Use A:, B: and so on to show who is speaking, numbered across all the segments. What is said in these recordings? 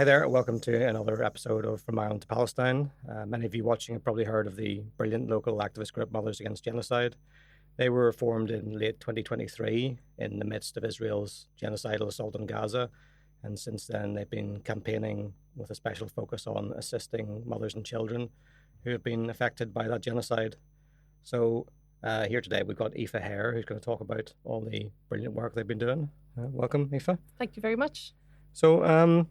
A: there, welcome to another episode of From Ireland to Palestine. Many of you watching have probably heard of the brilliant local activist group Mothers Against Genocide. They were formed in late 2023 in the midst of Israel's genocidal assault on Gaza, and since then they've been campaigning with a special focus on assisting mothers and children who have been affected by that genocide. So here today we've got Aoife here, who's going to talk about all the brilliant work they've been doing. Welcome, Aoife.
B: Thank you very much.
A: So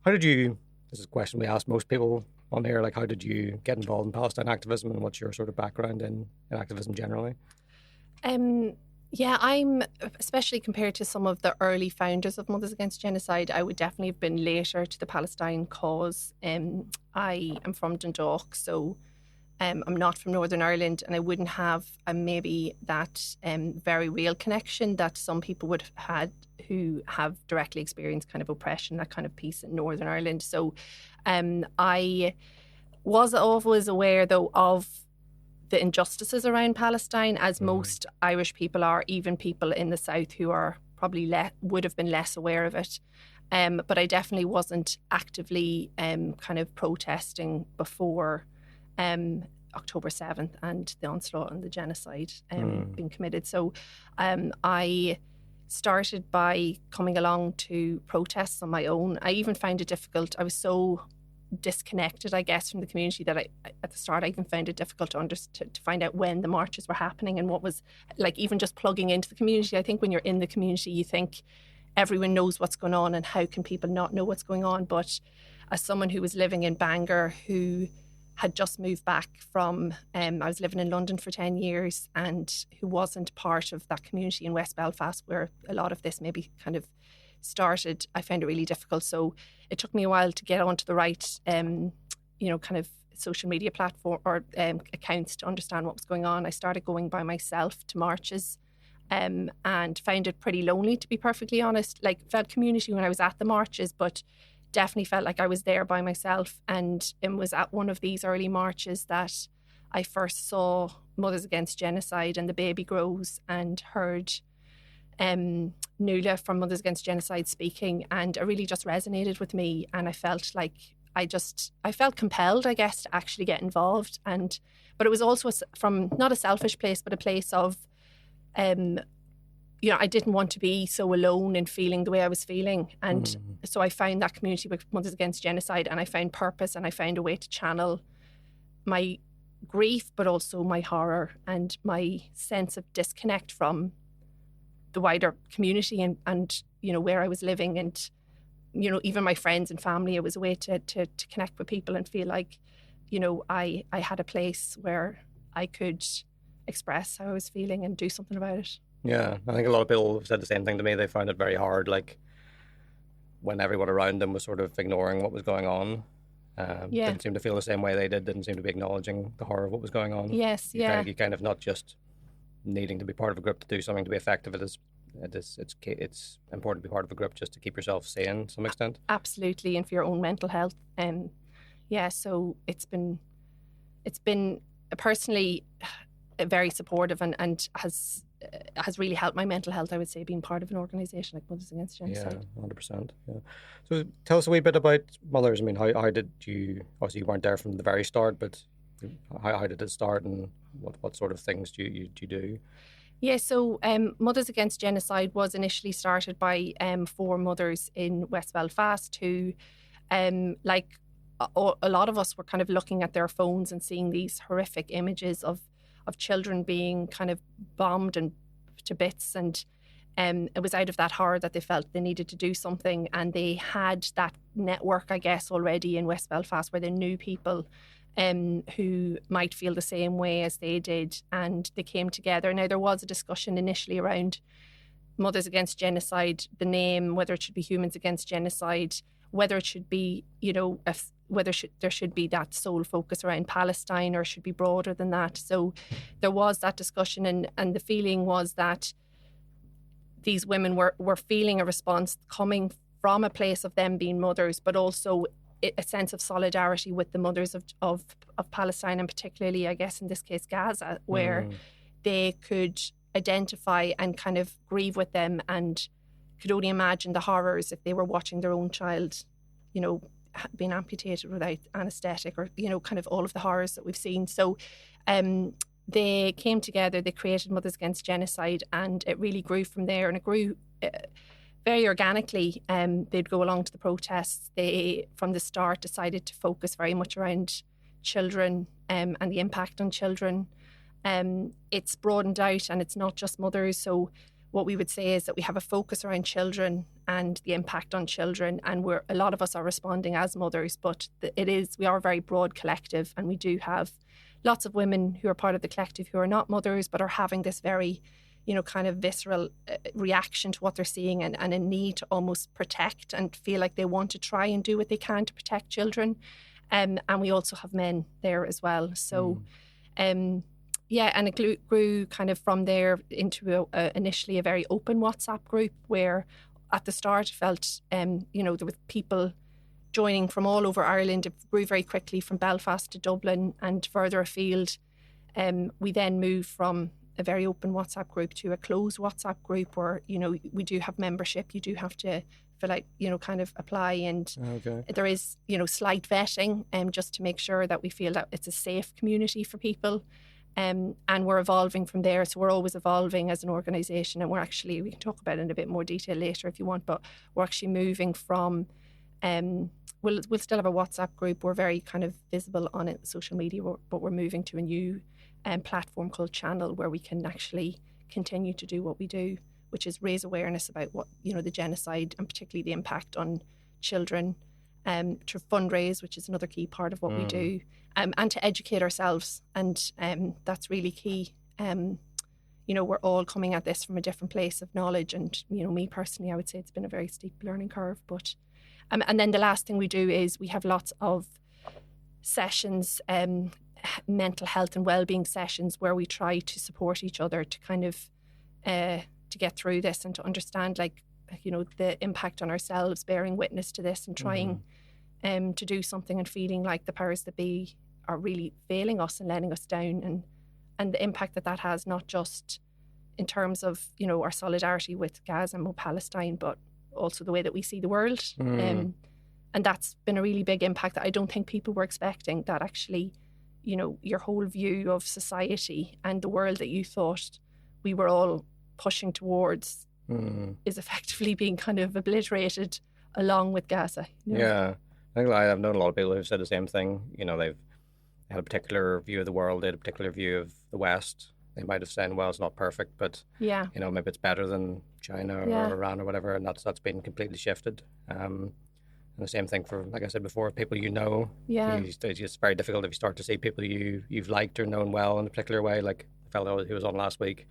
A: how did you, this is a question we ask most people on here, like how did you get involved in Palestine activism and what's your sort of background in activism generally?
B: I'm, especially compared to some of the early founders of Mothers Against Genocide, I would definitely have been later to the Palestine cause. I am from Dundalk, so I'm not from Northern Ireland, and I wouldn't have maybe that very real connection that some people would have had who have directly experienced kind of oppression, that kind of piece in Northern Ireland. So I was always aware, though, of the injustices around Palestine, as most Irish people are, even people in the South who are probably would have been less aware of it. But I definitely wasn't actively kind of protesting before October 7th and the onslaught and the genocide being committed. So I started by coming along to protests on my own. I even found it difficult. I was so disconnected, I guess, from the community that at the start I even found it difficult to find out when the marches were happening and what was, like, even just plugging into the community. I think when you're in the community you think everyone knows what's going on and how can people not know what's going on. But as someone who was living in Bangor, who had just moved back from, I was living in London for 10 years and who wasn't part of that community in West Belfast where a lot of this maybe kind of started, I found it really difficult. So it took me a while to get onto the right, kind of social media platform or accounts to understand what was going on. I started going by myself to marches and found it pretty lonely, to be perfectly honest. Like, felt community when I was at the marches, but definitely felt like I was there by myself. And it was at one of these early marches that I first saw Mothers Against Genocide and the Baby Grows and heard Nuala from Mothers Against Genocide speaking, and it really just resonated with me. And I felt like I felt compelled, I guess, to actually get involved. But it was also from not a selfish place, but a place of I didn't want to be so alone in feeling the way I was feeling. And so I found that community with Mothers Against Genocide, and I found purpose, and I found a way to channel my grief, but also my horror and my sense of disconnect from the wider community and where I was living. And, even my friends and family, it was a way to connect with people and feel like, I had a place where I could express how I was feeling and do something about it.
A: Yeah, I think a lot of people have said the same thing to me. They found it very hard, like, when everyone around them was sort of ignoring what was going on. Didn't seem to feel the same way they did, didn't seem to be acknowledging the horror of what was going on.
B: Yes,
A: You kind of not just needing to be part of a group to do something to be effective. It's important to be part of a group just to keep yourself sane to some extent.
B: Absolutely, and for your own mental health. So it's been personally very supportive and has really helped my mental health, I would say, being part of an organisation like Mothers Against Genocide.
A: Yeah, 100%. Yeah. So tell us a wee bit about Mothers. I mean, how did you, obviously you weren't there from the very start, but how did it start and what sort of things do you do?
B: Yeah, so Mothers Against Genocide was initially started by 4 mothers in West Belfast who, like a lot of us, were kind of looking at their phones and seeing these horrific images of children being kind of bombed and to bits. And it was out of that horror that they felt they needed to do something. And they had that network, I guess, already in West Belfast where they knew people who might feel the same way as they did. And they came together. Now, there was a discussion initially around Mothers Against Genocide, the name, whether it should be Humans Against Genocide, whether it should be, there should be that sole focus around Palestine or should be broader than that. So there was that discussion, and the feeling was that these women were feeling a response coming from a place of them being mothers, but also a sense of solidarity with the mothers of Palestine, and particularly, I guess, in this case, Gaza, where they could identify and kind of grieve with them and could only imagine the horrors if they were watching their own child, been amputated without anaesthetic, or, you know, kind of all of the horrors that we've seen. So they came together, they created Mothers Against Genocide, and it really grew from there. And it grew very organically. They'd go along to the protests. They, from the start, decided to focus very much around children and the impact on children. It's broadened out, and it's not just mothers. So what we would say is that we have a focus around children and the impact on children, and a lot of us are responding as mothers, but we are a very broad collective, and we do have lots of women who are part of the collective who are not mothers but are having this very, you know, kind of visceral reaction to what they're seeing, and a need to almost protect and feel like they want to try and do what they can to protect children. And we also have men there as well. So yeah, and it grew kind of from there into initially a very open WhatsApp group, where at the start it felt, you know, there were people joining from all over Ireland. It grew very quickly from Belfast to Dublin and further afield. We then moved from a very open WhatsApp group to a closed WhatsApp group where, you know, we do have membership. You do have to fill out, you know, kind of apply, and there is, you know, slight vetting just to make sure that we feel that it's a safe community for people. And we're evolving from there. So we're always evolving as an organisation, and we can talk about it in a bit more detail later if you want, but we're actually moving from, we'll still have a WhatsApp group. We're very kind of visible on it, social media, but we're moving to a new platform called Channel, where we can actually continue to do what we do, which is raise awareness about what, you know, the genocide and particularly the impact on children, to fundraise, which is another key part of what we do, and to educate ourselves. And that's really key. You know, we're all coming at this from a different place of knowledge. And, you know, me personally, I would say it's been a very steep learning curve. But and then the last thing we do is we have lots of sessions, mental health and wellbeing sessions, where we try to support each other to kind of to get through this and to understand, like, you know, the impact on ourselves, bearing witness to this and trying to do something, and feeling like the powers that be are really failing us and letting us down, and the impact that has, not just in terms of, you know, our solidarity with Gaza and Palestine, but also the way that we see the world. And that's been a really big impact that I don't think people were expecting, that actually, you know, your whole view of society and the world that you thought we were all pushing towards is effectively being kind of obliterated along with Gaza. You know? Yeah,
A: I think I've known a lot of people who've said the same thing. You know, they've had a particular view of the world, they had a particular view of the West. They might have said, well, it's not perfect, but, you know, maybe it's better than China or Iran or whatever, and that's been completely shifted. And the same thing for, like I said before, people you know. It's just very difficult if you start to see people you've liked or known well in a particular way, like the fellow who was on last week,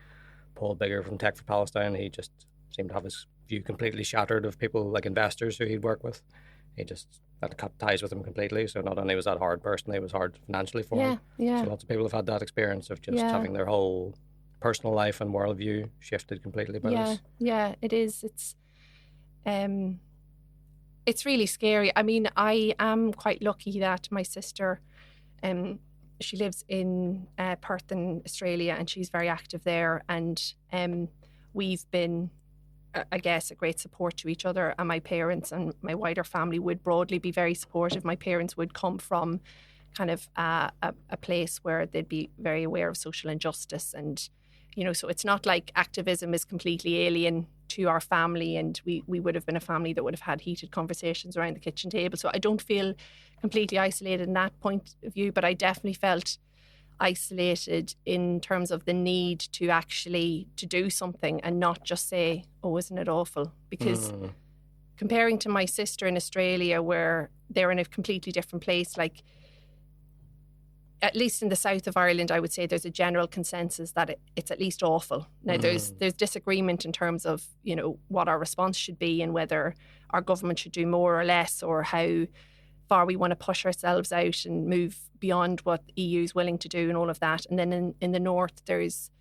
A: Paul Bigger from Tech for Palestine. He just seemed to have his view completely shattered of people like investors who he'd work with. He just had to cut ties with them completely. So not only was that hard personally, it was hard financially for him. So lots of people have had that experience of just having their whole personal life and worldview shifted completely by this.
B: Yeah, it is. It's really scary. I mean, I am quite lucky that my sister, she lives in Perth in Australia, and she's very active there. And we've been, I guess, a great support to each other. And my parents and my wider family would broadly be very supportive. My parents would come from kind of a place where they'd be very aware of social injustice. And, you know, so it's not like activism is completely alien to our family, and we would have been a family that would have had heated conversations around the kitchen table. So I don't feel completely isolated in that point of view, but I definitely felt isolated in terms of the need to actually to do something and not just say, oh, isn't it awful? Because comparing to my sister in Australia, where they're in a completely different place, like at least in the south of Ireland, I would say there's a general consensus that it's at least awful. Now, there's disagreement in terms of, you know, what our response should be and whether our government should do more or less, or how far we want to push ourselves out and move beyond what the EU is willing to do and all of that. And then in the north, there's,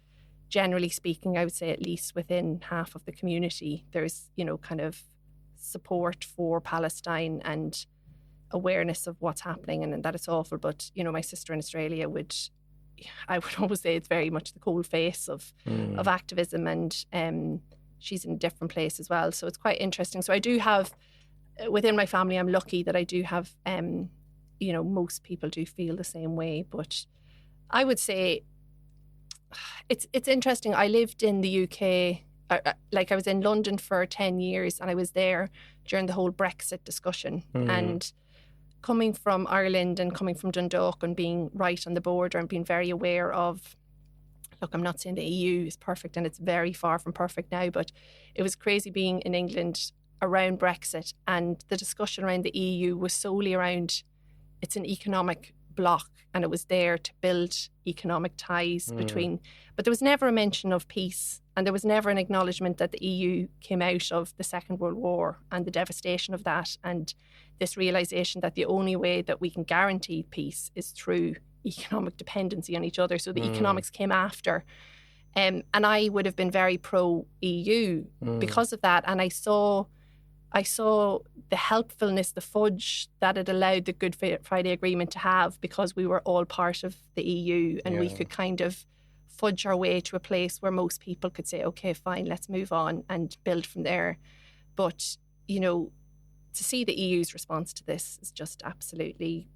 B: generally speaking, I would say at least within half of the community, there's, you know, kind of support for Palestine and awareness of what's happening and that it's awful. But, you know, my sister in Australia I would always say it's very much the cold face of activism, and she's in a different place as well. So it's quite interesting. So I do have within my family, I'm lucky that I do have, most people do feel the same way. But I would say it's interesting. I lived in the UK, I was in London for 10 years, and I was there during the whole Brexit discussion. And coming from Ireland and coming from Dundalk and being right on the border and being very aware of, look, I'm not saying the EU is perfect, and it's very far from perfect now, but it was crazy being in England around Brexit, and the discussion around the EU was solely around it's an economic bloc, and it was there to build economic ties between, but there was never a mention of peace, and there was never an acknowledgement that the EU came out of the Second World War and the devastation of that, and this realisation that the only way that we can guarantee peace is through economic dependency on each other. So the economics came after. And I would have been very pro-EU because of that. And I saw the helpfulness, the fudge that it allowed the Good Friday Agreement to have, because we were all part of the EU, and we could kind of fudge our way to a place where most people could say, okay, fine, let's move on and build from there. But, to see the EU's response to this is just absolutely,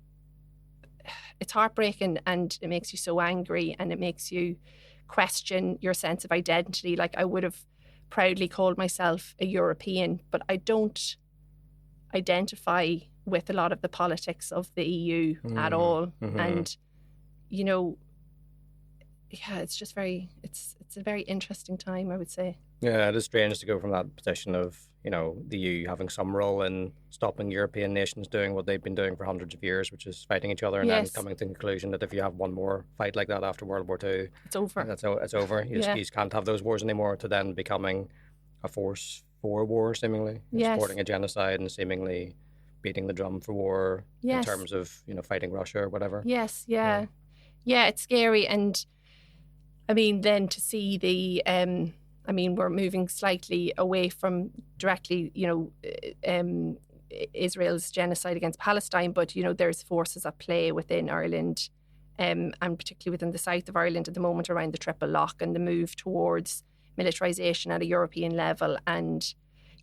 B: it's heartbreaking, and it makes you so angry, and it makes you question your sense of identity. Like, I would have proudly called myself a European, but I don't identify with a lot of the politics of the EU at all. And, it's just it's a very interesting time, I would say.
A: Yeah, it is strange to go from that position of, the EU having some role in stopping European nations doing what they've been doing for hundreds of years, which is fighting each other, and then coming to the conclusion that if you have one more fight like that after World War II,
B: it's over.
A: It's over. You just can't have those wars anymore, to then becoming a force for war, seemingly. Supporting a genocide and seemingly beating the drum for war in terms of, fighting Russia or whatever.
B: Yeah, it's scary. And I mean, then to see the... we're moving slightly away from directly, Israel's genocide against Palestine, but, there's forces at play within Ireland, and particularly within the south of Ireland at the moment around the Triple Lock and the move towards militarisation at a European level. And,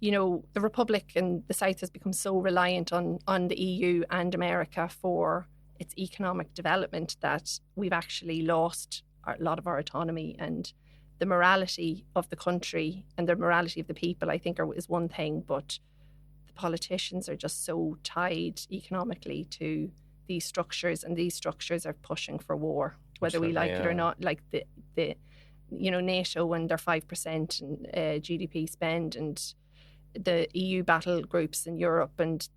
B: the Republic and the south has become so reliant on the EU and America for its economic development that we've actually lost a lot of our autonomy, and the morality of the country and the morality of the people, I think, is one thing, but the politicians are just so tied economically to these structures, and these structures are pushing for war, whether we like it or not. Like the NATO and their 5% GDP spend, and the EU battle groups in Europe, and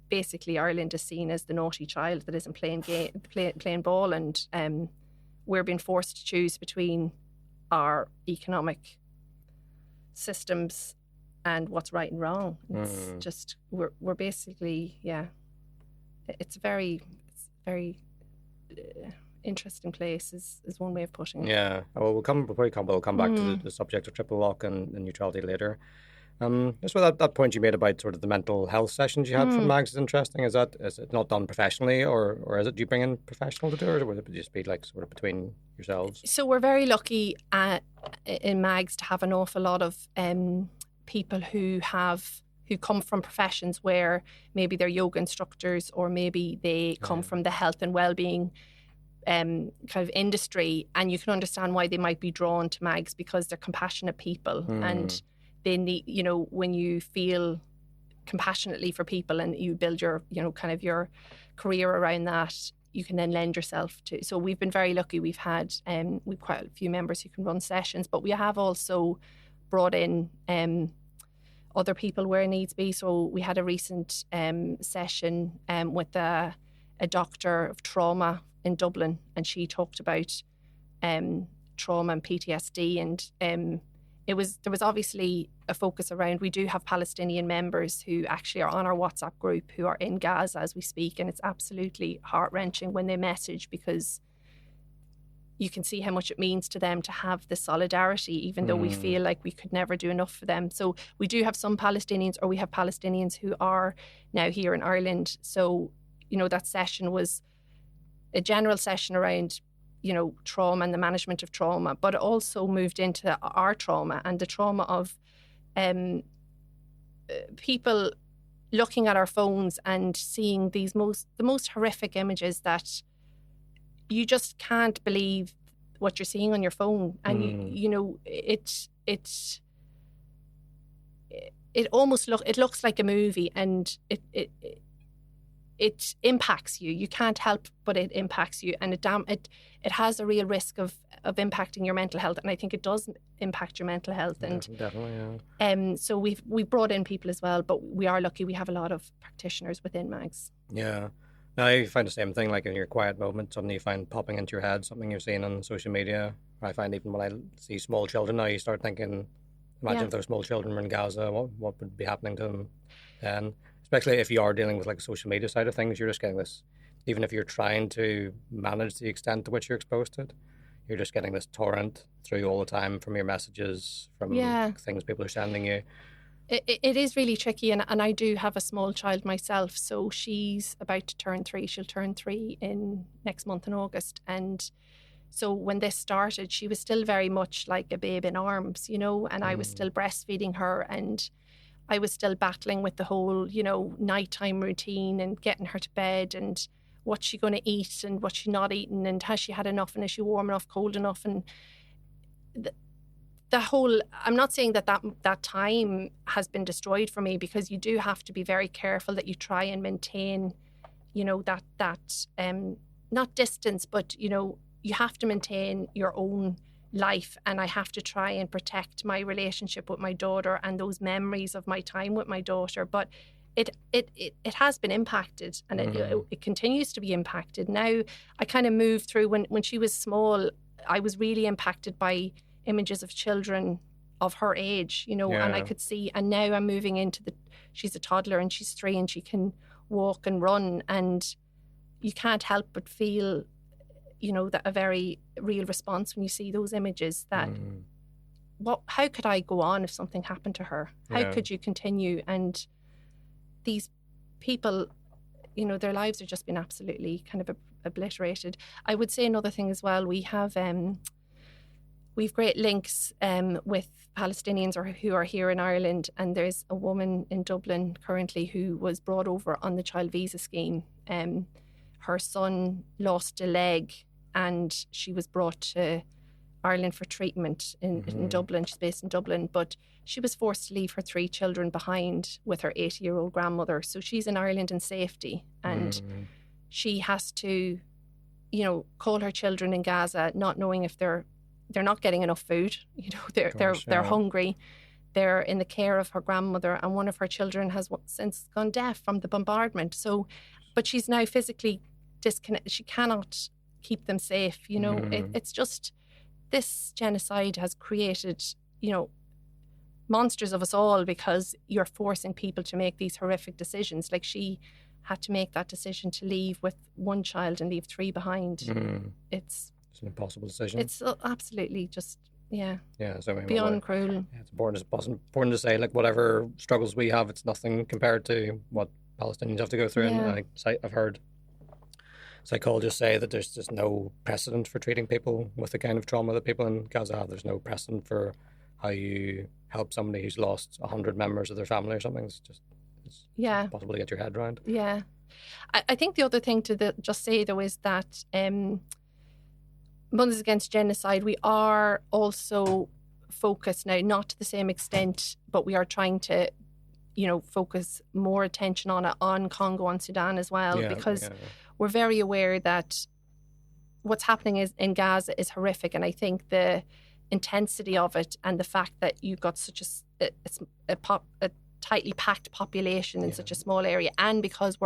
B: basically Ireland is seen as the naughty child that isn't playing ball, and we're being forced to choose between our economic systems and what's right and wrong. It's just we're basically it's a very interesting place is one way of putting it.
A: Yeah. Well, we'll come back to the subject of Triple Lock and neutrality later. Just with that point you made about sort of the mental health sessions you had from Mags is interesting. Is it not done professionally, or is it, do you bring in professional to do it, or would it just be like sort of between yourselves?
B: So we're very lucky in Mags to have an awful lot of people who come from professions where maybe they're yoga instructors, or maybe they come from the health and well-being kind of industry, and you can understand why they might be drawn to Mags, because they're compassionate people, and they need, when you feel compassionately for people and you build your, kind of your career around that, you can then lend yourself to. So we've been very lucky. We've quite a few members who can run sessions, but we have also brought in other people where needs be. So we had a recent session with a doctor of trauma in Dublin, and she talked about trauma and PTSD, and there was obviously a focus around, we do have Palestinian members who actually are on our WhatsApp group who are in Gaza as we speak, and it's absolutely heart-wrenching when they message, because you can see how much it means to them to have the solidarity, even though we feel like we could never do enough for them. So we do have some Palestinians, or we have Palestinians who are now here in Ireland. So, that session was a general session around trauma and the management of trauma, but it also moved into our trauma and the trauma of people looking at our phones and seeing the most horrific images that you just can't believe what you're seeing on your phone. And you know, it almost looks like a movie, and it impacts you. You can't help but it impacts you, and it has a real risk of impacting your mental health. And I think it does impact your mental health. And
A: definitely, yeah.
B: So we've brought in people as well, but we are lucky. We have a lot of practitioners within MAGS.
A: Yeah. Now, I find the same thing, like in your quiet moments, suddenly you find popping into your head something you've seen on social media. I find even when I see small children now, you start thinking, imagine if those small children were in Gaza, what would be happening to them then? Especially if you are dealing with like a social media side of things, you're just getting this, even if you're trying to manage the extent to which you're exposed to it, you're just getting this torrent through all the time from your messages, from things people are sending you.
B: It is really tricky, and I do have a small child myself, so she's about to turn 3. She'll turn 3 in next month in August. And so when this started, she was still very much like a babe in arms, you know, and I was still breastfeeding her, and I was still battling with the whole, you know, nighttime routine and getting her to bed, and what's she going to eat and what's she not eating, and has she had enough, and is she warm enough, cold enough. And the whole, I'm not saying that time has been destroyed for me, because you do have to be very careful that you try and maintain, you know, that not distance, but, you know, you have to maintain your own life, and I have to try and protect my relationship with my daughter and those memories of my time with my daughter. But it has been impacted, and it continues to be impacted. Now, I kind of moved through, when she was small, I was really impacted by images of children of her age, you know, and I could see, and now I'm moving into she's a toddler and she's 3 and she can walk and run, and you can't help but feel, you know, that a very real response when you see those images, that how could I go on if something happened to her? How could you continue? And these people, you know, their lives have just been absolutely kind of obliterated. I would say another thing as well, we've great links with Palestinians who are here in Ireland, and there's a woman in Dublin currently who was brought over on the child visa scheme. Her son lost a leg, and she was brought to Ireland for treatment in Dublin. She's based in Dublin, but she was forced to leave her 3 children behind with her 80-year-old grandmother. So she's in Ireland in safety, and she has to, you know, call her children in Gaza, not knowing if they're not getting enough food. You know, they're hungry. They're in the care of her grandmother, and one of her children has since gone deaf from the bombardment. So, but she's now physically disconnected. She cannot keep them safe. You know, it's just, this genocide has created, you know, monsters of us all, because you're forcing people to make these horrific decisions. Like, she had to make that decision to leave with 1 child and leave 3 behind. It's
A: an impossible decision.
B: It's absolutely just,
A: so I mean,
B: beyond cruel.
A: Yeah, it's important to say, like, whatever struggles we have, it's nothing compared to what Palestinians have to go through. And I've heard psychologists say that there's just no precedent for treating people with the kind of trauma that people in Gaza have. There's no precedent for how you help somebody who's lost 100 members of their family or something. It's impossible to get your head around.
B: Yeah. I think the other thing to just say, though, is that Mothers Against Genocide, we are also focused now, not to the same extent, but we are trying to, you know, focus more attention on it, on Congo and Sudan as well, because we're very aware that what's happening in Gaza is horrific. And I think the intensity of it, and the fact that you've got such a tightly packed population in such a small area, and because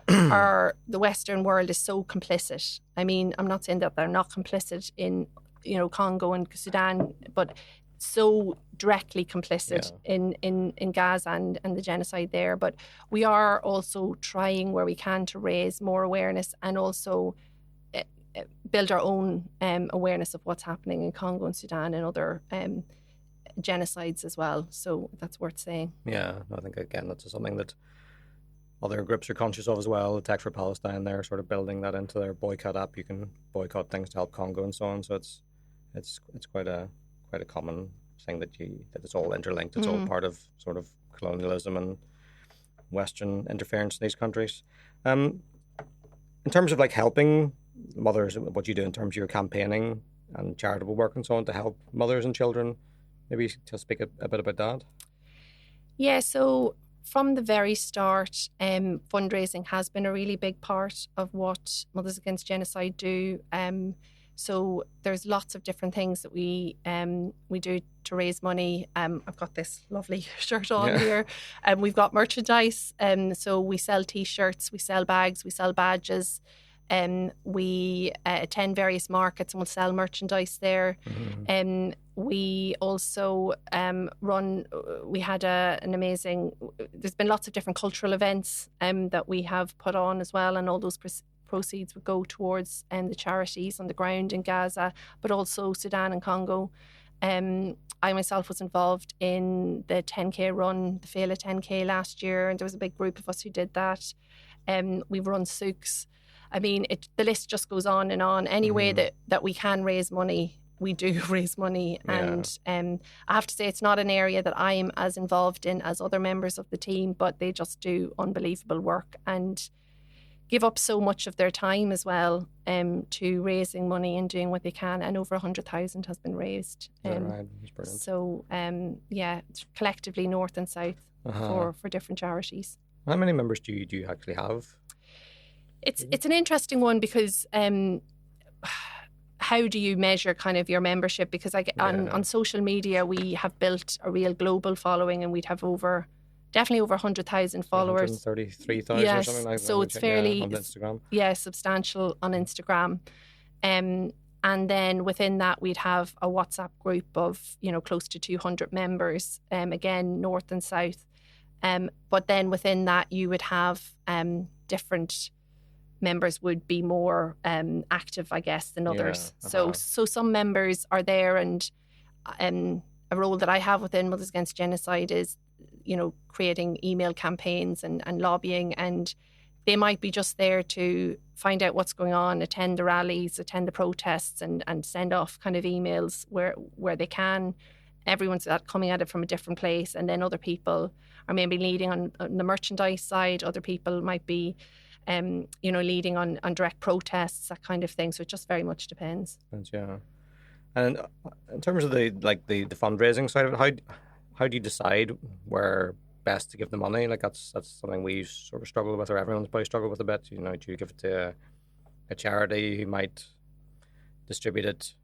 B: the Western world is so complicit. I mean, I'm not saying that they're not complicit in, you know, Congo and Sudan, but so directly complicit in Gaza and the genocide there. But we are also trying where we can to raise more awareness, and also build our own awareness of what's happening in Congo and Sudan and other genocides as well. So that's worth saying.
A: Yeah, I think, again, that's something that other groups are conscious of as well. Tech for Palestine, they're sort of building that into their boycott app. You can boycott things to help Congo and so on. So it's quite a common thing that it's all interlinked. It's all part of sort of colonialism, and Western interference in these countries. In terms of like helping mothers, what you do in terms of your campaigning and charitable work and so on to help mothers and children, maybe to speak a bit about that.
B: Yeah, so from the very start, fundraising has been a really big part of what Mothers Against Genocide do. So there's lots of different things that we do to raise money. I've got this lovely shirt on here. We've got merchandise. So we sell T-shirts, we sell bags, we sell badges. We attend various markets and we'll sell merchandise there.
A: Mm-hmm.
B: We also we had an amazing, there's been lots of different cultural events that we have put on as well, and all those proceeds would go towards the charities on the ground in Gaza, but also Sudan and Congo. I myself was involved in the 10K run, the Fela 10K last year, and there was a big group of us who did that. We've run souks. I mean, the list just goes on and on. Any way that we can raise money, we do raise money.
A: Yeah.
B: And I have to say, it's not an area that I am as involved in as other members of the team, but they just do unbelievable work and give up so much of their time as well to raising money and doing what they can. And over 100,000 has been raised.
A: Right, that's brilliant.
B: So, collectively, north and south for different charities.
A: How many members do you actually have?
B: It's an interesting one because how do you measure kind of your membership? Because on social media, we have built a real global following, and we'd have definitely over 100,000 followers.
A: 133,000 or something like that.
B: So it's fairly
A: on Instagram.
B: Substantial on Instagram. And then within that, we'd have a WhatsApp group of, close to 200 members, again, north and south. But then within that, you would have different members would be more active, I guess, than others. So some members are there, and a role that I have within Mothers Against Genocide is, creating email campaigns and lobbying, and they might be just there to find out what's going on, attend the rallies, attend the protests, and send off kind of emails where they can. Everyone's coming at it from a different place, and then other people are maybe leading on the merchandise side. Other people might be leading on direct protests, that kind of thing. So it just very much depends.
A: Yeah. And in terms of the fundraising side of it, how do you decide where best to give the money? Like that's something we sort of struggle with, or everyone's probably struggled with a bit. Do you give it to a charity who might distribute it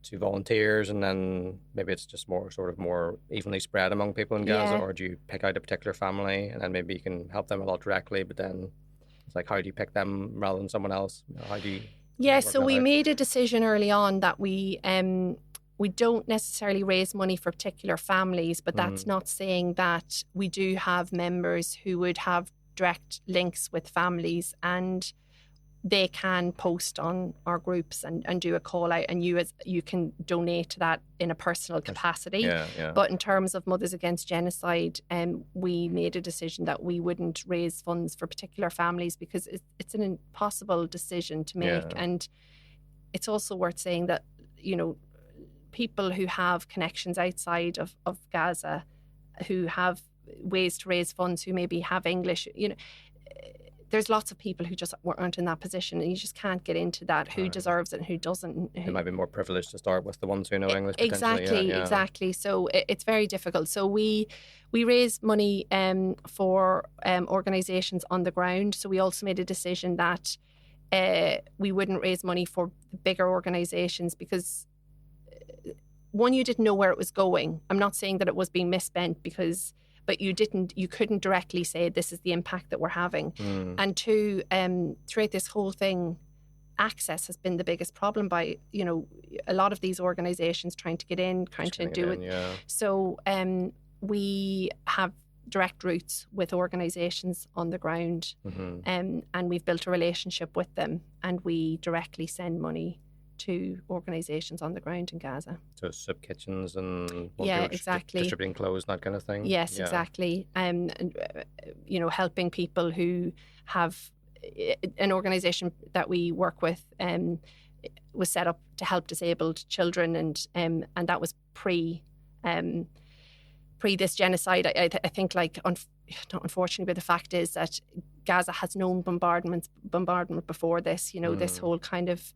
A: to volunteers, and then maybe it's just more evenly spread among people in Gaza, or do you pick out a particular family and then maybe you can help them a lot directly, but then it's like, how do you pick them rather than someone else? How do you?
B: Yeah, so we made a decision early on that we don't necessarily raise money for particular families, but that's not saying that we do have members who would have direct links with families, and they can post on our groups and do a call out, and you can donate to that in a personal capacity.
A: Yeah.
B: But in terms of Mothers Against Genocide, we made a decision that we wouldn't raise funds for particular families because it's an impossible decision to make.
A: Yeah.
B: And it's also worth saying that, people who have connections outside of Gaza, who have ways to raise funds, who maybe have English, there's lots of people who just aren't in that position, and you just can't get into that, who deserves it and who doesn't.
A: They might be more privileged to start with the ones who know English.
B: Exactly. So it's very difficult. So we raise money for organisations on the ground. So we also made a decision that we wouldn't raise money for bigger organisations because, one, you didn't know where it was going. I'm not saying that it was being misspent but you couldn't directly say this is the impact that we're having. And two, throughout this whole thing, access has been the biggest problem by, a lot of these organisations trying to get in, trying to do it.
A: Yeah.
B: So we have direct routes with organisations on the ground, and we've built a relationship with them, and we directly send money to organisations on the ground in Gaza.
A: So soup kitchens and
B: exactly,
A: distributing clothes, that kind of thing.
B: Yes, exactly. And helping people who have an organisation that we work with was set up to help disabled children, and that was pre this genocide. I think not unfortunately, but the fact is that Gaza has known bombardment before this. This whole kind of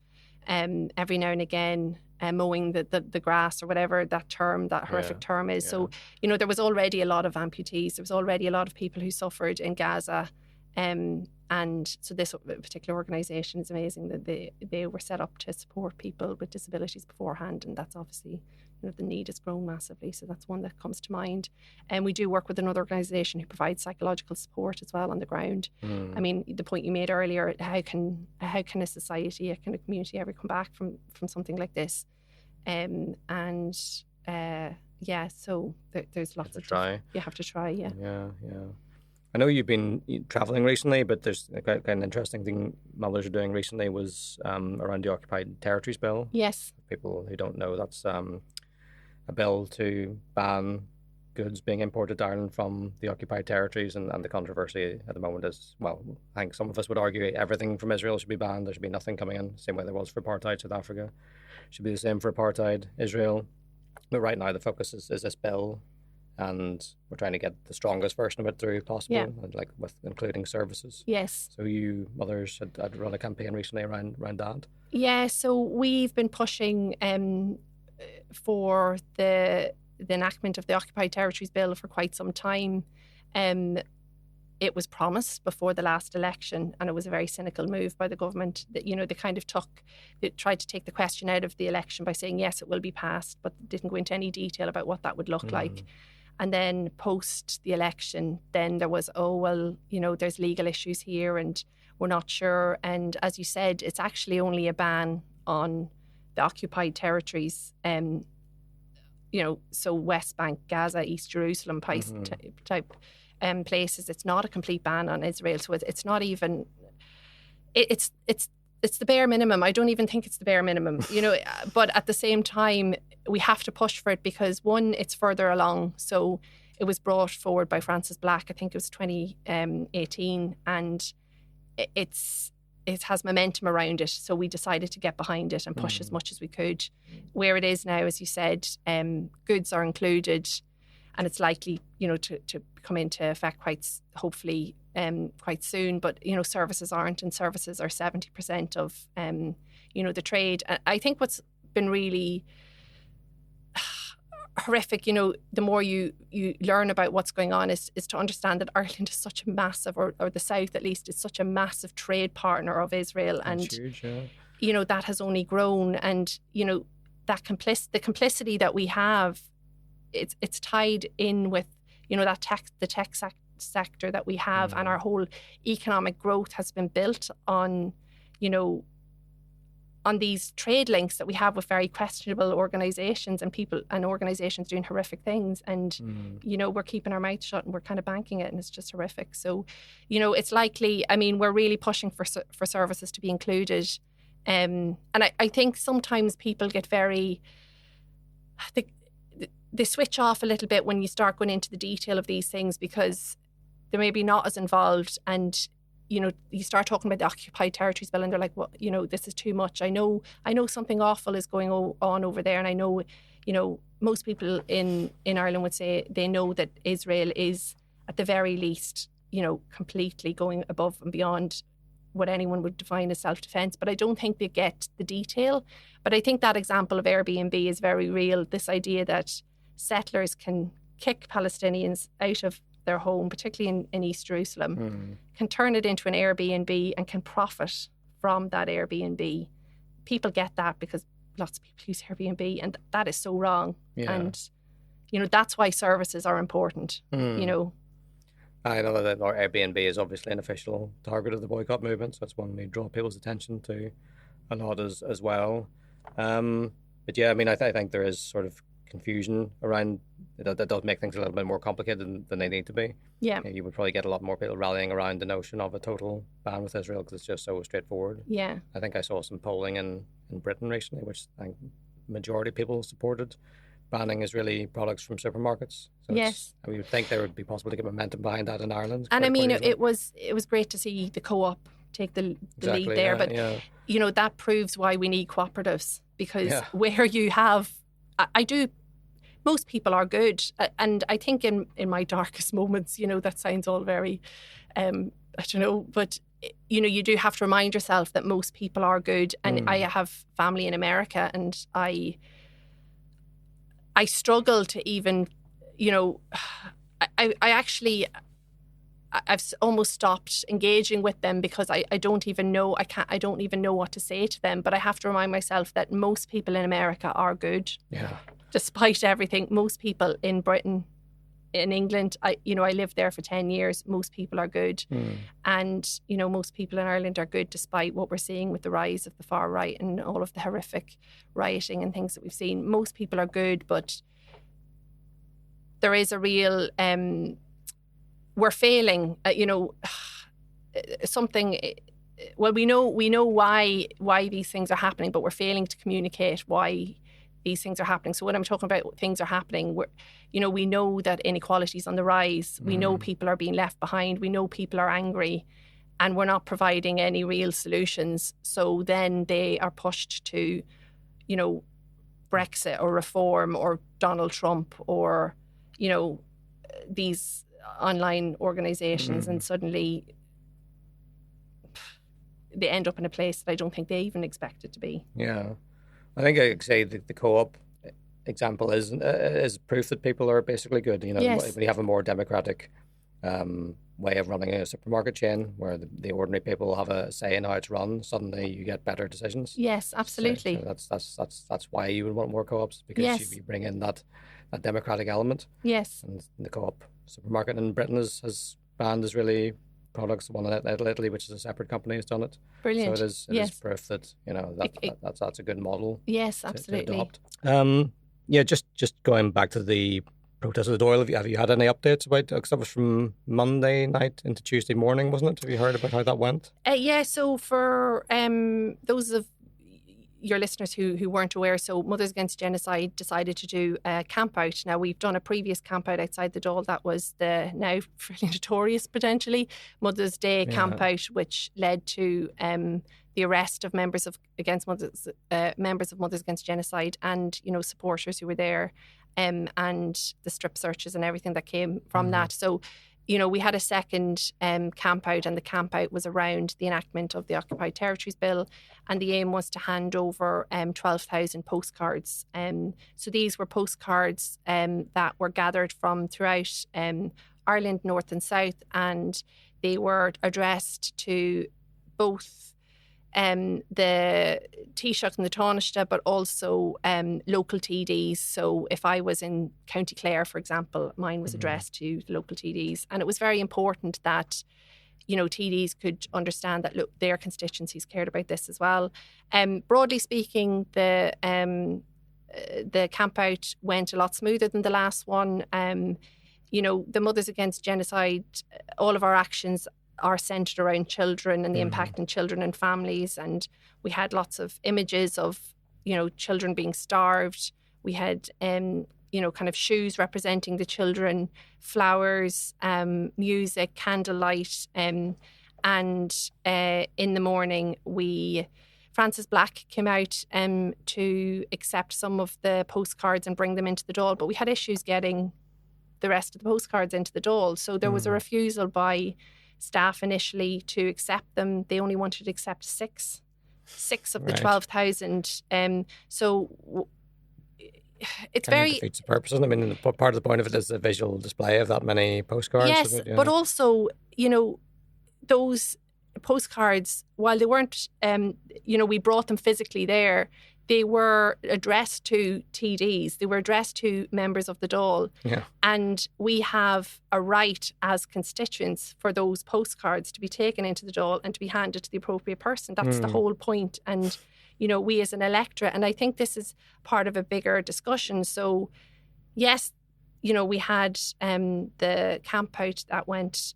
B: every now and again mowing the grass or whatever that horrific term is. So there was already a lot of amputees. There was already a lot of people who suffered in Gaza. And so this particular organisation is amazing that they were set up to support people with disabilities beforehand, and that's obviously the need has grown massively. So that's one that comes to mind. And we do work with another organisation who provides psychological support as well on the ground. I mean, the point you made earlier, how can a society, how can a community ever come back from something like this? So there's lots of
A: try.
B: You have to try, yeah.
A: I know you've been travelling recently, but there's a kind of interesting thing Mothers are doing recently was around the Occupied Territories Bill.
B: Yes.
A: People who don't know, that's a bill to ban goods being imported to Ireland from the occupied territories, and the controversy at the moment is, well, I think some of us would argue everything from Israel should be banned. There should be nothing coming in, same way there was for apartheid South Africa. Should be the same for apartheid Israel. But right now the focus is this bill, and we're trying to get the strongest version of it through possible, and like with including services.
B: Yes.
A: So you Mothers had run a campaign recently around that.
B: Yeah, so we've been pushing for the enactment of the Occupied Territories Bill for quite some time. It was promised before the last election, and it was a very cynical move by the government that, they tried to take the question out of the election by saying, yes, it will be passed, but didn't go into any detail about what that would look like. And then post the election, then there was, there's legal issues here and we're not sure. And as you said, it's actually only a ban on the occupied territories, so West Bank, Gaza, East Jerusalem type places. It's not a complete ban on Israel. So it's not even, it's the bare minimum. I don't even think it's the bare minimum, but at the same time, we have to push for it because, one, it's further along. So it was brought forward by Francis Black, I think it was 2018, and it has momentum around it. So we decided to get behind it and push as much as we could. Where it is now, as you said, goods are included, and it's likely, to come into effect hopefully quite soon. But, services aren't, and services are 70% of, the trade. I think what's been really horrific, the more you learn about what's going on is to understand that Ireland is such a massive, or the South at least, is such a massive trade partner of Israel.
A: That's huge, yeah.
B: That has only grown, and, the complicity that we have, it's tied in with, the tech sector that we have, and our whole economic growth has been built on, on these trade links that we have with very questionable organisations and people and organisations doing horrific things. And, we're keeping our mouths shut and we're kind of banking it, and it's just horrific. So, it's likely, we're really pushing for services to be included. And I think sometimes people get very, they switch off a little bit when you start going into the detail of these things because they're maybe not as involved, and you start talking about the Occupied Territories Bill and they're like, well, this is too much. I know something awful is going on over there, and I know, most people in Ireland would say they know that Israel is at the very least, completely going above and beyond what anyone would define as self-defense, but I don't think they get the detail. But I think that example of Airbnb is very real. This idea that settlers can kick Palestinians out of their home, particularly in East Jerusalem, can turn it into an Airbnb and can profit from that Airbnb. People get that because lots of people use Airbnb, and that is so wrong. Yeah. And, that's why services are important,
A: I know that Airbnb is obviously an official target of the boycott movement, so it's one we draw people's attention to a lot as well. But yeah, I think there is sort of confusion around that does make things a little bit more complicated than they need to be.
B: Yeah.
A: You would probably get a lot more people rallying around the notion of a total ban with Israel because it's just so straightforward.
B: Yeah.
A: I think I saw some polling in Britain recently, which I think majority of people supported banning Israeli products from supermarkets. So
B: yes.
A: We would think there would be possible to get momentum behind that in Ireland.
B: And it was great to see the co-op take the lead there. But, that proves why we need cooperatives, because where you have, I do most people are good. And I think in my darkest moments, that sounds all very, I don't know, but, you do have to remind yourself that most people are good. And I have family in America, and I struggle to even, I've almost stopped engaging with them because I don't even know, I don't even know what to say to them. But I have to remind myself that most people in America are good.
A: Yeah.
B: Despite everything, most people in Britain, in England, I lived there for 10 years. Most people are good. And, most people in Ireland are good despite what we're seeing with the rise of the far right and all of the horrific rioting and things that we've seen. Most people are good, but there is a real, we're failing, something, well, we know why these things are happening, but we're failing to communicate why these things are happening. So when I'm talking about things are happening, we know that inequality is on the rise. We know people are being left behind. We know people are angry, and we're not providing any real solutions. So then they are pushed to, Brexit or reform or Donald Trump or, these online organisations, and suddenly they end up in a place that I don't think they even expected to be.
A: Yeah. I think I could say the co-op example is proof that people are basically good.
B: Yes.
A: When you have a more democratic way of running a supermarket chain where the ordinary people have a say in how it's run, suddenly you get better decisions.
B: Yes, absolutely.
A: So that's why you would want more co-ops, because you bring in that democratic element.
B: Yes.
A: And the co-op supermarket in Britain has banned Israeli products. One in Italy, which is a separate company, has done it.
B: Brilliant.
A: So it is proof that that's a good model.
B: Yes, absolutely.
A: To adopt. Just going back to the protest of the Dáil. Have you had any updates about? Because that was from Monday night into Tuesday morning, wasn't it? Have you heard about how that went?
B: So for those of your listeners who weren't aware, so Mothers Against Genocide decided to do a camp out. Now, we've done a previous camp out outside the Dáil. That was the now fairly notorious, potentially, Mother's Day camp out, which led to the arrest of members of Mothers Against Genocide and, supporters who were there, and the strip searches and everything that came from that. So, we had a second camp out, and the camp out was around the enactment of the Occupied Territories Bill, and the aim was to hand over 12,000 postcards. So these were postcards that were gathered from throughout Ireland, north and south, and they were addressed to both the Taoiseach and the Taoiseach, but also local TDs. So if I was in County Clare, for example, mine was addressed to the local TDs. And it was very important that, TDs could understand that, look, their constituencies cared about this as well. Broadly speaking, the camp out went a lot smoother than the last one. The Mothers Against Genocide, all of our actions are centred around children and the impact on children and families. And we had lots of images of, children being starved. We had, kind of shoes representing the children, flowers, music, candlelight. And in the morning, Frances Black came out to accept some of the postcards and bring them into the Dáil. But we had issues getting the rest of the postcards into the Dáil. So there was a refusal by staff initially to accept them. They only wanted to accept six of the 12,000. So it's
A: kind of defeats the purpose. I mean, part of the point of it is the visual display of that many postcards.
B: Yes, but also, those postcards, while they weren't, we brought them physically there, they were addressed to TDs. They were addressed to members of the Dáil.
A: Yeah. And
B: we have a right as constituents for those postcards to be taken into the Dáil and to be handed to the appropriate person. That's the whole point. And, we as an electorate, and I think this is part of a bigger discussion. So, yes, we had the camp out that went,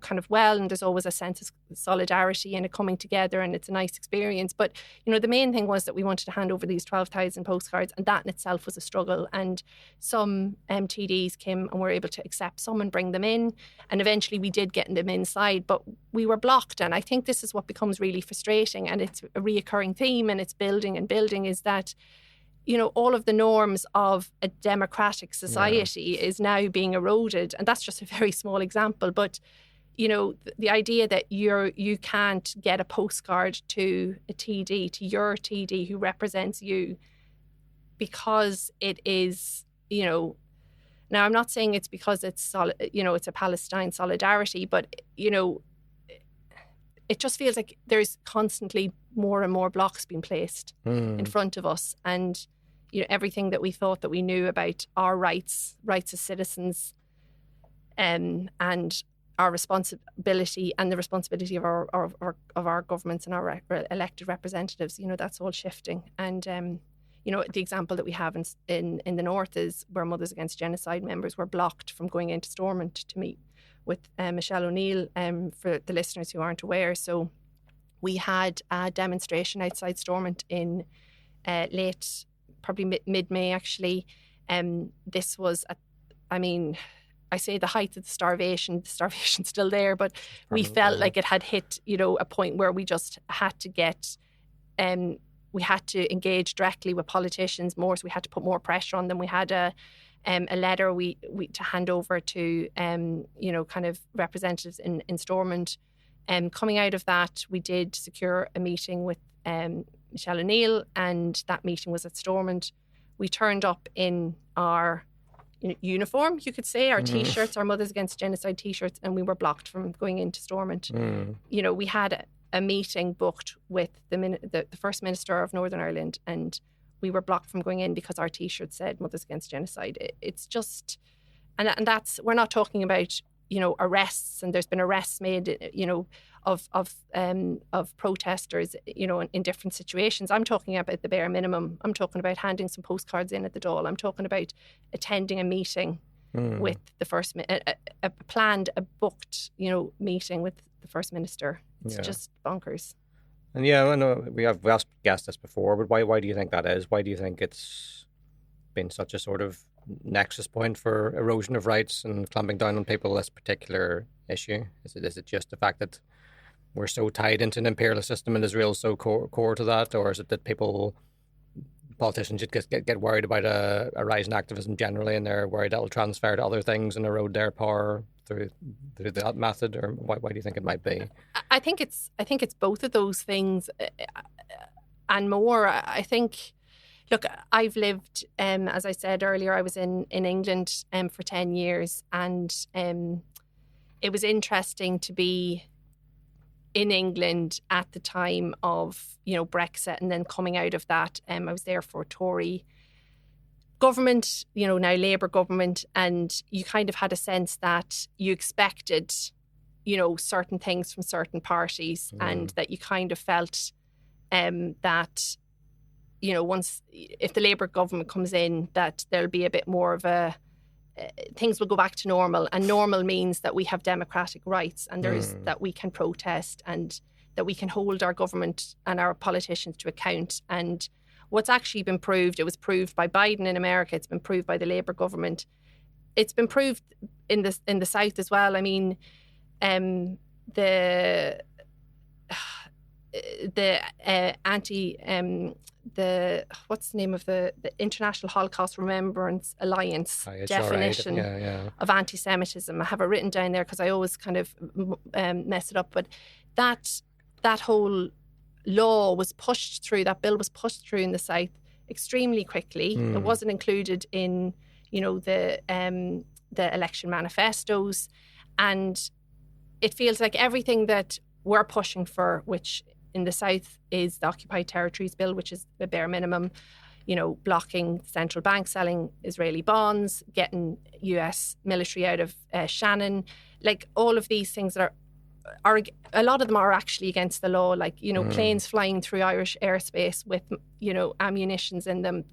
B: kind of well, and there's always a sense of solidarity and a coming together, and it's a nice experience. But, the main thing was that we wanted to hand over these 12,000 postcards, and that in itself was a struggle. And some TDs came and were able to accept some and bring them in, and eventually we did get them inside, but we were blocked. And I think this is what becomes really frustrating, and it's a reoccurring theme, and it's building and building, is that all of the norms of a democratic society is now being eroded. And that's just a very small example. But, the idea that you can't get a postcard to a TD, to your TD who represents you, because it is, now I'm not saying it's because it's, it's a Palestine solidarity, but, it just feels like there's constantly more and more blocks being placed in front of us. And, everything that we thought that we knew about our rights as citizens, and our responsibility and the responsibility of our governments and our elected representatives, that's all shifting. And, the example that we have in the north is where Mothers Against Genocide members were blocked from going into Stormont to meet with Michelle O'Neill, for the listeners who aren't aware. So we had a demonstration outside Stormont in late, probably mid-May actually. This was, I say the height of the starvation's still there, but we felt like it had hit, a point where we just had to get, we had to engage directly with politicians more, so we had to put more pressure on them. We had a letter we to hand over to kind of representatives in Stormont. Coming out of that, we did secure a meeting with Michelle O'Neill, and that meeting was at Stormont. We turned up in our uniform, you could say, our T-shirts, our Mothers Against Genocide T-shirts, and we were blocked from going into Stormont. We had a meeting booked with the First Minister of Northern Ireland, and we were blocked from going in because our T-shirt said Mothers Against Genocide. It's just, and that's, we're not talking about, arrests, and there's been arrests made, of protesters, in different situations. I'm talking about the bare minimum. I'm talking about handing some postcards in at the Dáil. I'm talking about attending a meeting with the First, a planned, a booked, meeting with the First Minister. It's just bonkers.
A: And I know we have asked this before, but why do you think that is? Why do you think it's been such a sort of nexus point for erosion of rights and clamping down on people, this particular issue? Is it just the fact that we're so tied into an imperialist system and Israel's so core to that, or is it that politicians just get worried about a rise in activism generally, and they're worried that'll transfer to other things and erode their power through that method? Or why do you think it might be?
B: I think it's both of those things and more. I think, look, I've lived, as I said earlier, I was in England for 10 years, and it was interesting to be in England at the time of, Brexit, and then coming out of that. I was there for Tory government, now Labour government, and you kind of had a sense that you expected, certain things from certain parties, and that you kind of felt that, once, if the Labour government comes in, that there'll be a bit more of a, things will go back to normal, and normal means that we have democratic rights, and there's that we can protest, and that we can hold our government and our politicians to account. And what's actually been proved, it was proved by Biden in America, it's been proved by the Labour government, it's been proved in the South as well. I mean, the what's the name of the International Holocaust Remembrance Alliance definition of anti-Semitism. I have it written down there because I always kind of mess it up. But that whole law was pushed through, that bill was pushed through in the South extremely quickly. It wasn't included in, the election manifestos. And it feels like everything that we're pushing for, which in the South is the Occupied Territories Bill, which is the bare minimum, blocking central banks selling Israeli bonds, getting US military out of Shannon, like all of these things that are a lot of them are actually against the law, like, planes flying through Irish airspace with, ammunitions in them.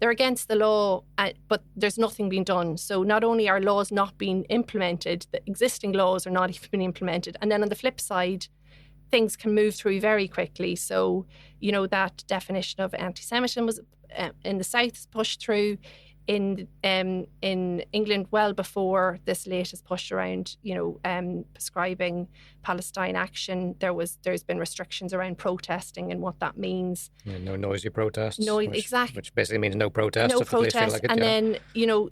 B: They're against the law, but there's nothing being done. So not only are laws not being implemented, the existing laws are not even being implemented. And then on the flip side, things can move through very quickly. So, that definition of anti-Semitism was in the South is pushed through. in England, well before this latest push around, prescribing Palestine action, there's been restrictions around protesting and what that means.
A: Yeah, no noisy protests.
B: Exactly.
A: Which basically means no protest.
B: No
A: if the police feel
B: protest.
A: like it,
B: And
A: yeah.
B: then,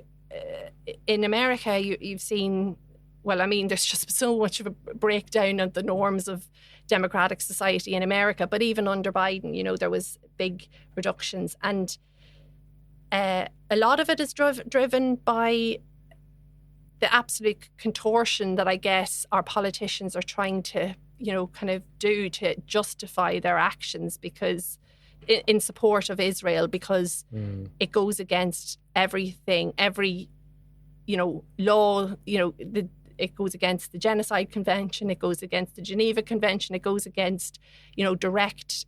B: in America, you've seen, well, I mean, there's just so much of a breakdown of the norms of democratic society in America. But even under Biden, there was big reductions. And a lot of it is driven by the absolute contortion that I guess our politicians are trying to, kind of do to justify their actions because in support of Israel, because it goes against everything, every, law, it goes against the Genocide Convention, it goes against the Geneva Convention, it goes against, direct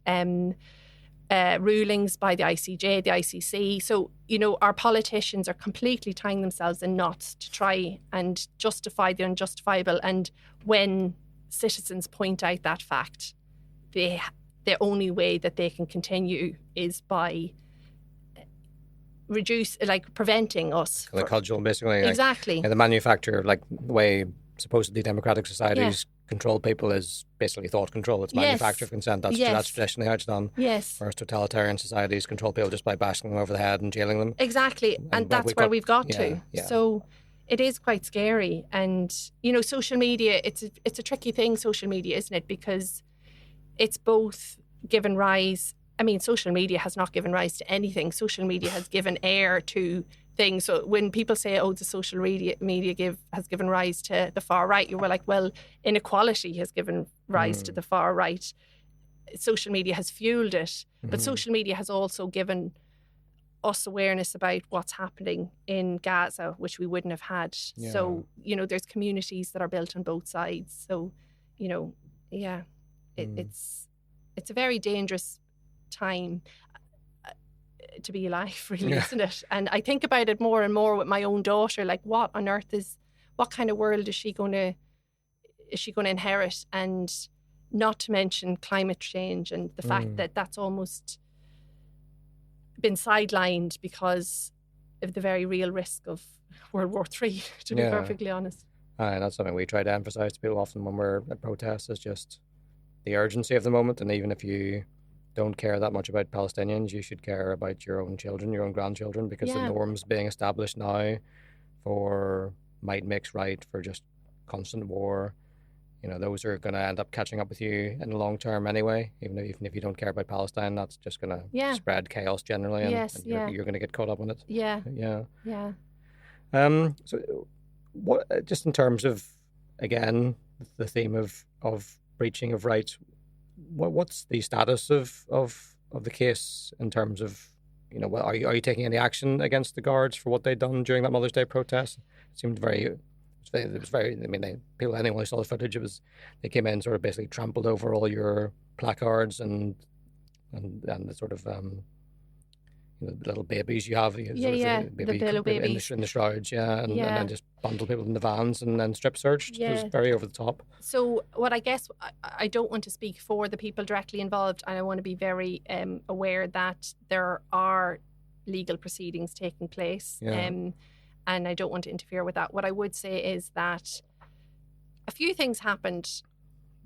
B: rulings by the ICJ, the ICC. So, our politicians are completely tying themselves in knots to try and justify the unjustifiable. And when citizens point out that fact, the only way that they can continue is by preventing us.
A: The cudgel, basically.
B: Exactly.
A: The manufacture of, the way supposedly democratic societies control people is basically thought control. It's manufacture of consent. That's traditionally how it's done.
B: Yes.
A: Whereas totalitarian societies control people just by bashing them over the head and jailing them.
B: Exactly. And that's where we've got to. Yeah. So it is quite scary. And, social media, it's a tricky thing, social media, isn't it? Because it's both given rise. I mean, social media has not given rise to anything. Social media has given air to things. So when people say, the social media has given rise to the far right, you were like, well, inequality has given rise to the far right. Social media has fueled it. But social media has also given us awareness about what's happening in Gaza, which we wouldn't have had. Yeah. So, there's communities that are built on both sides. So, it's a very dangerous time to be alive, really, isn't it? And I think about it more and more with my own daughter, like what kind of world is she going to inherit? And not to mention climate change and the fact that that's almost been sidelined because of the very real risk of World War III, to be perfectly honest.
A: That's something we try to emphasise to people often when we're at protests, is just the urgency of the moment. And even if you don't care that much about Palestinians, you should care about your own children, your own grandchildren, because the norms being established now for might makes right, for just constant war, those are going to end up catching up with you in the long term anyway. Even if you don't care about Palestine, that's just going to spread chaos generally, and you're going to get caught up in it.
B: Yeah.
A: So, what, just in terms of, again, the theme of breaching of rights, what's the status of the case in terms of, are you taking any action against the guards for what they'd done during that Mother's Day protest? It seemed very. Anyone who saw the footage, they came in, sort of basically trampled over all your placards and the sort of the little babies you have,
B: the pillow babies
A: in the shrouds, and then just bundle people in the vans and then strip searched. It was very over the top.
B: So what I guess, I don't want to speak for the people directly involved, and I want to be very aware that there are legal proceedings taking place. And I don't want to interfere with that. What I would say is that a few things happened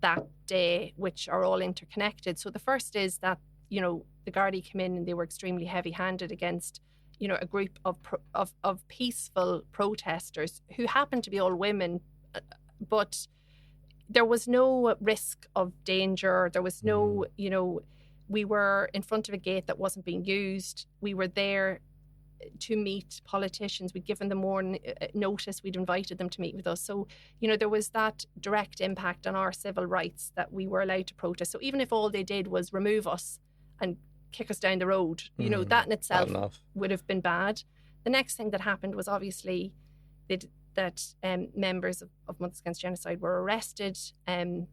B: that day which are all interconnected. So the first is that, the Gardaí came in and they were extremely heavy-handed against, a group of peaceful protesters who happened to be all women, but there was no risk of danger. There was no, we were in front of a gate that wasn't being used. We were there to meet politicians. We'd given them more notice. We'd invited them to meet with us. So, there was that direct impact on our civil rights that we were allowed to protest. So even if all they did was remove us and kick us down the road, that in itself would have been bad. The next thing that happened was obviously that members of Mothers Against Genocide were arrested. And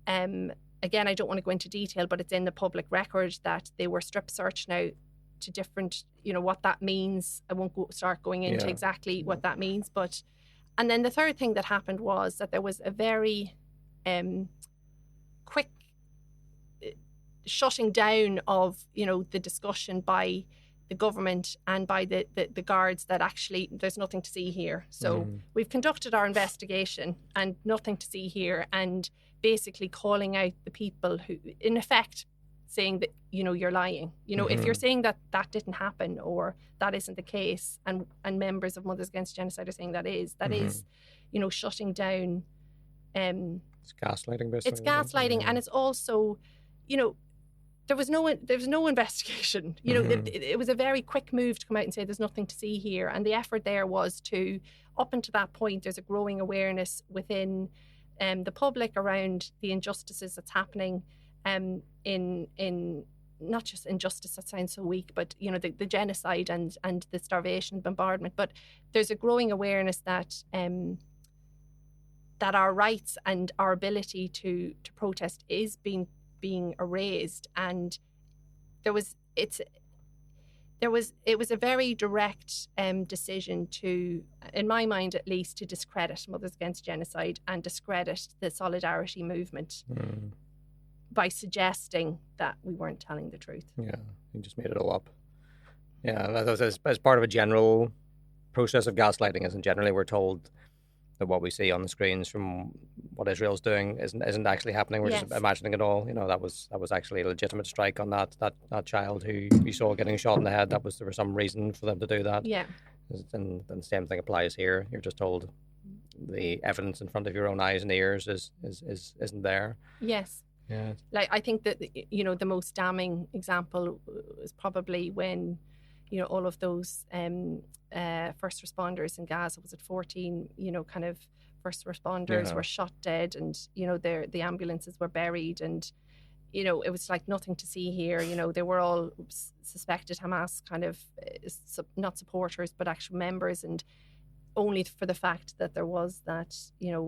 B: again, I don't want to go into detail, but it's in the public record that they were strip searched now to different, what that means. I won't start going into exactly what that means. And then the third thing that happened was that there was a very quick shutting down of, the discussion by the government and by the guards that actually there's nothing to see here. So we've conducted our investigation and nothing to see here, and basically calling out the people who, in effect, saying that, you're lying. If you're saying that didn't happen or that isn't the case, and members of Mothers Against Genocide are saying that is, shutting down.
A: It's gaslighting, basically.
B: It's gaslighting, and it's also, there was no investigation. It was a very quick move to come out and say there's nothing to see here, and the effort there was to, up until that point, there's a growing awareness within the public around the injustices that's happening in not just injustice, that sounds so weak, but the genocide and the starvation, bombardment. But there's a growing awareness that that our rights and our ability to protest is being erased, and it was a very direct decision to, in my mind at least, to discredit Mothers Against Genocide and discredit the solidarity movement by suggesting that we weren't telling the truth.
A: Yeah, you just made it all up. Yeah, as part of a general process of gaslighting, isn't generally we're told that what we see on the screens from what Israel's doing isn't actually happening. We're just imagining it all. That was actually a legitimate strike on that child who you saw getting shot in the head. There was some reason for them to do that.
B: Yeah.
A: And the same thing applies here. You're just told the evidence in front of your own eyes and ears isn't there.
B: Yes.
A: Yeah.
B: Like, I think that the most damning example is probably when all of those first responders in Gaza, was it 14 kind of first responders were shot dead, and the ambulances were buried, and it was like nothing to see here. They were all suspected Hamas kind of not supporters but actual members, and only for the fact that there was that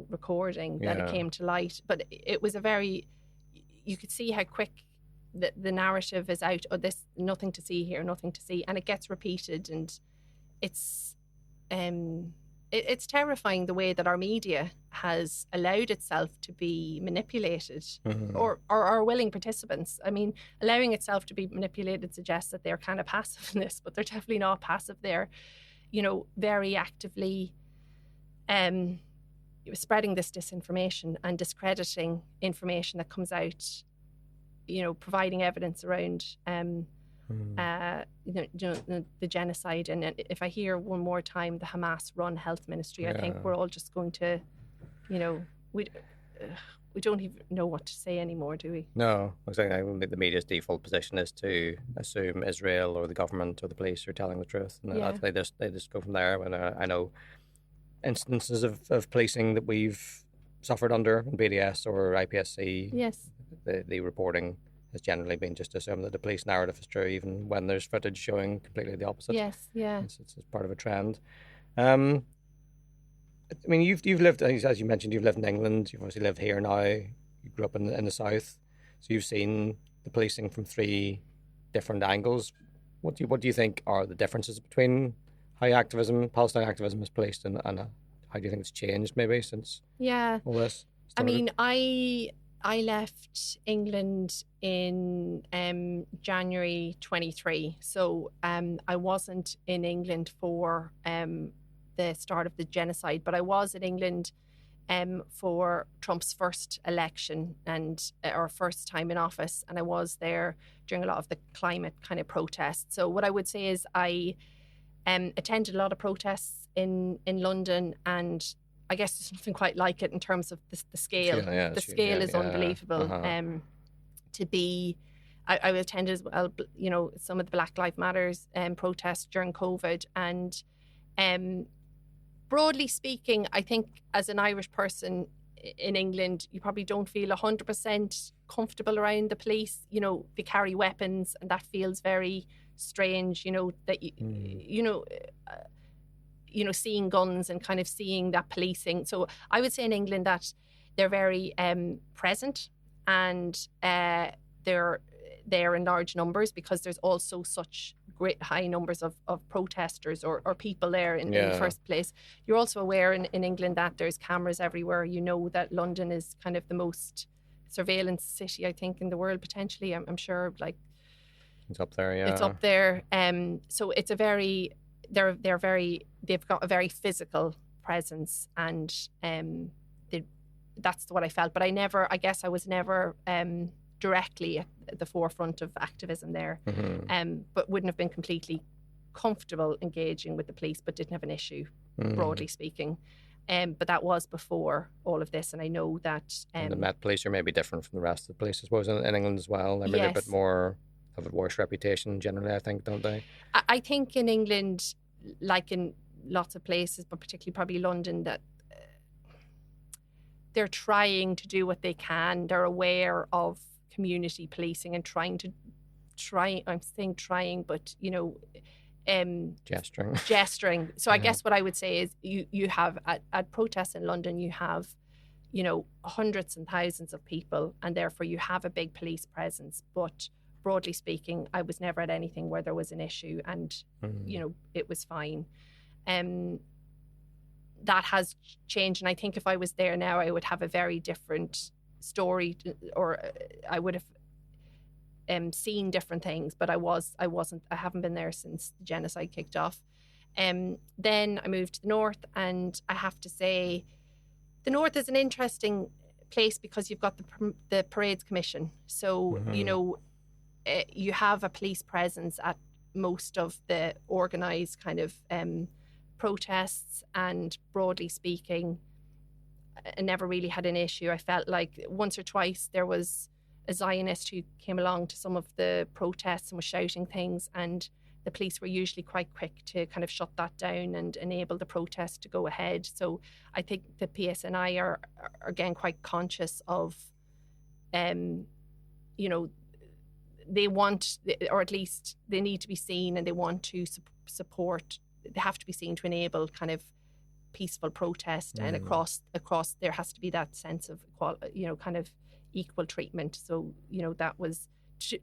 B: recording that it came to light. But it was you could see how quick the narrative is out. Oh, this, nothing to see here, nothing to see, and it gets repeated, and it's terrifying the way that our media has allowed itself to be manipulated, or our willing participants. I mean, allowing itself to be manipulated suggests that they're kind of passive in this, but they're definitely not passive. They're very actively spreading this disinformation and discrediting information that comes out, providing evidence around the genocide. And if I hear one more time the Hamas-run health ministry, I think we're all just going to, we don't even know what to say anymore, do we?
A: No, exactly. The media's default position is to assume Israel or the government or the police are telling the truth, and they just go from there. And I know instances of policing that we've suffered under in BDS or IPSC.
B: Yes.
A: The reporting has generally been just to assume that the police narrative is true, even when there's footage showing completely the opposite.
B: Yes, yeah.
A: It's part of a trend. I mean, you've lived, as you mentioned, you've lived in England. You've obviously lived here now. You grew up in the south, so you've seen the policing from three different angles. What do you think are the differences between how Palestine activism is policed, and how do you think it's changed maybe since all this started?
B: I mean, I left England in January 23, so I wasn't in England for the start of the genocide, but I was in England for Trump's first election and our first time in office, and I was there during a lot of the climate kind of protests. So what I would say is I attended a lot of protests in London, and I guess there's nothing quite like it in terms of the scale. The scale is unbelievable. I attended as well, some of the Black Lives Matters protests during COVID, and broadly speaking, I think as an Irish person in England, you probably don't feel 100% comfortable around the police. They carry weapons, and that feels very strange. That seeing guns and kind of seeing that policing. So I would say in England that they're very present, and they're there in large numbers because there's also such great high numbers of protesters or people there in the first place. You're also aware in England that there's cameras everywhere. That London is kind of the most surveillance city, I think, in the world, potentially. I'm sure,
A: It's up there, yeah.
B: It's up there. So it's a very, they've got a very physical presence, and that's what I felt. But I guess I was never directly at the forefront of activism there, but wouldn't have been completely comfortable engaging with the police, but didn't have an issue, broadly speaking. But that was before all of this, and I know that...
A: and the Met Police are maybe different from the rest of the police, I suppose, in England as well. They're maybe a bit more, have a worse reputation generally, I think, don't they?
B: I think in England, like in lots of places, but particularly probably London, that they're trying to do what they can. They're aware of community policing and I'm saying trying, but, you know... gesturing. So I guess what I would say is you have at protests in London, you have, you know, hundreds and thousands of people, and therefore you have a big police presence. But broadly speaking, I was never at anything where there was an issue, and you know, it was fine. That has changed, and I think if I was there now, I would have a very different story, or I would have seen different things, but I haven't been there since the genocide kicked off. Then I moved to the north, and I have to say the north is an interesting place because you've got the Parades Commission. So, you know, you have a police presence at most of the organised kind of protests, and broadly speaking, I never really had an issue. I felt like once or twice there was a Zionist who came along to some of the protests and was shouting things, and the police were usually quite quick to kind of shut that down and enable the protest to go ahead. So I think the PSNI are again quite conscious of, you know, they want, or at least they need to be seen, and they want to support. They have to be seen to enable kind of peaceful protest, and across there has to be that sense of you know, kind of equal treatment. So, you know, that was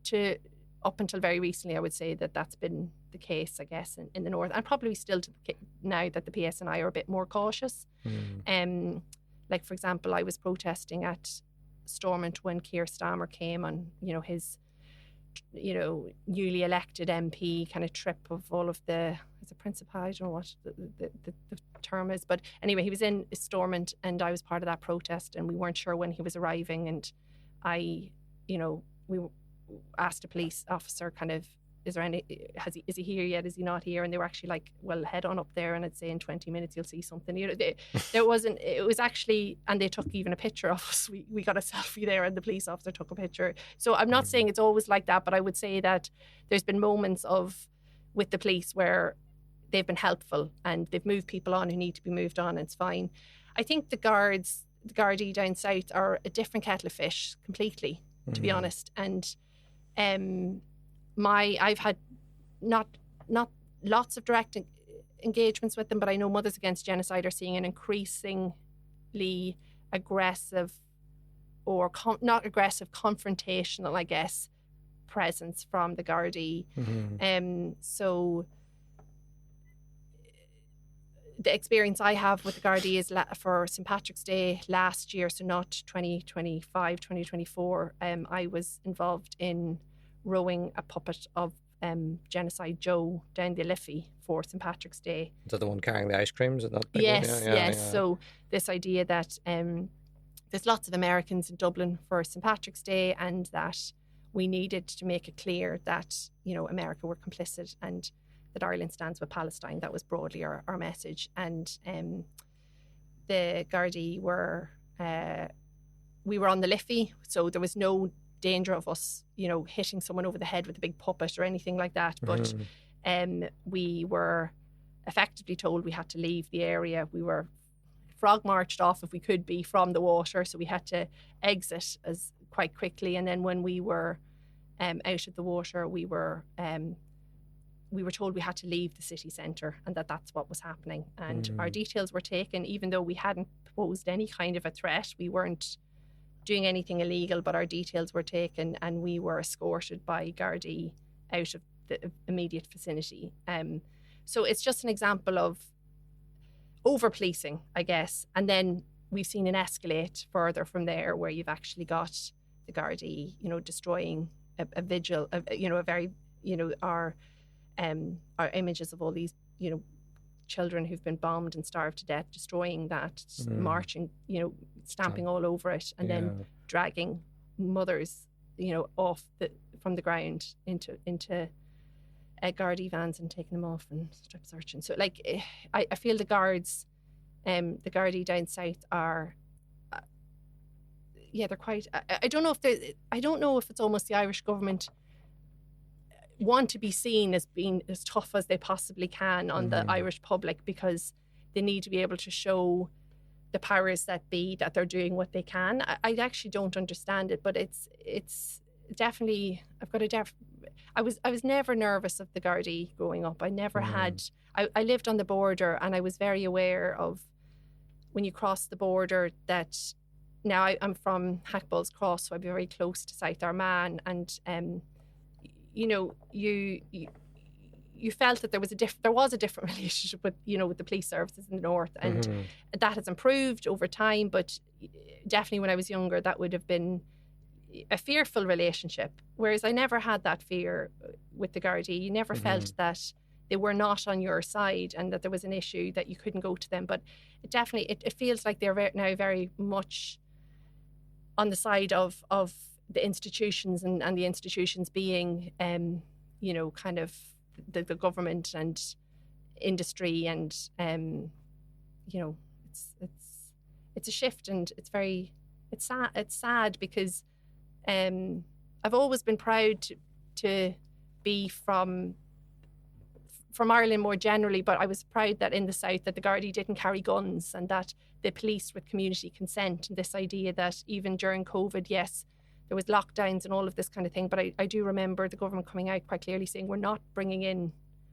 B: to up until very recently, I would say that that's been the case, I guess, in the north, and probably still now that the PSNI are a bit more cautious. Like, for example, I was protesting at Stormont when Keir Starmer came on, you know, his, you know, newly elected MP kind of trip of all of the, as a principal, I don't know what the term is, but anyway, he was in Stormont, and I was part of that protest, and we weren't sure when he was arriving, and I, you know, we asked a police officer kind of, is he here yet? Is he not here? And they were actually like, well, head on up there, and I'd say in 20 minutes you'll see something. You know, it was actually, and they took even a picture of us. We got a selfie there, and the police officer took a picture. So I'm not saying it's always like that, but I would say that there's been moments with the police where they've been helpful, and they've moved people on who need to be moved on, and it's fine. I think the Gardaí down south are a different kettle of fish completely, to be honest. And I've had not lots of direct engagements with them, but I know Mothers Against Genocide are seeing an increasingly aggressive, or not aggressive, confrontational, I guess, presence from the Gardaí. So the experience I have with the Gardaí is for St. Patrick's Day last year, so not 2025, 2024, I was involved in rowing a puppet of Genocide Joe down the Aoife for St. Patrick's Day. Is
A: that the one carrying the ice creams? Is that
B: yes. Yeah. So this idea that there's lots of Americans in Dublin for St. Patrick's Day, and that we needed to make it clear that, you know, America were complicit, and that Ireland stands with Palestine. That was broadly our message. And the Gardaí we were on the Liffey, so there was no danger of us, you know, hitting someone over the head with a big puppet or anything like that. But we were effectively told we had to leave the area. We were frog marched off, if we could be, from the water, so we had to exit as quite quickly. And then when we were out of the water, we were told we had to leave the city centre, and that's what was happening. And our details were taken, even though we hadn't posed any kind of a threat. We weren't doing anything illegal, but our details were taken, and we were escorted by Gardaí out of the immediate vicinity. So it's just an example of over-policing, I guess. And then we've seen it escalate further from there, where you've actually got the Gardaí, you know, destroying a vigil, you know, a very our images of all these, children who've been bombed and starved to death, destroying that, marching, stamping all over it, and then dragging mothers, off from the ground into Gardaí vans and taking them off and strip searching. So, I feel the guards, the Gardaí down south are, they're quite. I don't know if it's almost the Irish government want to be seen as being as tough as they possibly can on the Irish public, because they need to be able to show the powers that be that they're doing what they can. I actually don't understand it, but it's definitely, I was never nervous of the Gardaí growing up. I never had. I lived on the border, and I was very aware of when you cross the border that. Now I'm from Hackballs Cross, so I'd be very close to South Armagh, and you felt that there was a different relationship with with the police services in the north, and that has improved over time. But definitely when I was younger, that would have been a fearful relationship. Whereas I never had that fear with the Gardaí. You never felt that they were not on your side and that there was an issue that you couldn't go to them. But it feels like they're now very much on the side of the institutions and the institutions being, kind of the government and industry, and it's a shift, and it's sad because I've always been proud to be from Ireland more generally, but I was proud that in the south that the Gardaí didn't carry guns and that they policed with community consent, and this idea that even during COVID, yes, there was lockdowns and all of this kind of thing, but I do remember the government coming out quite clearly saying we're not going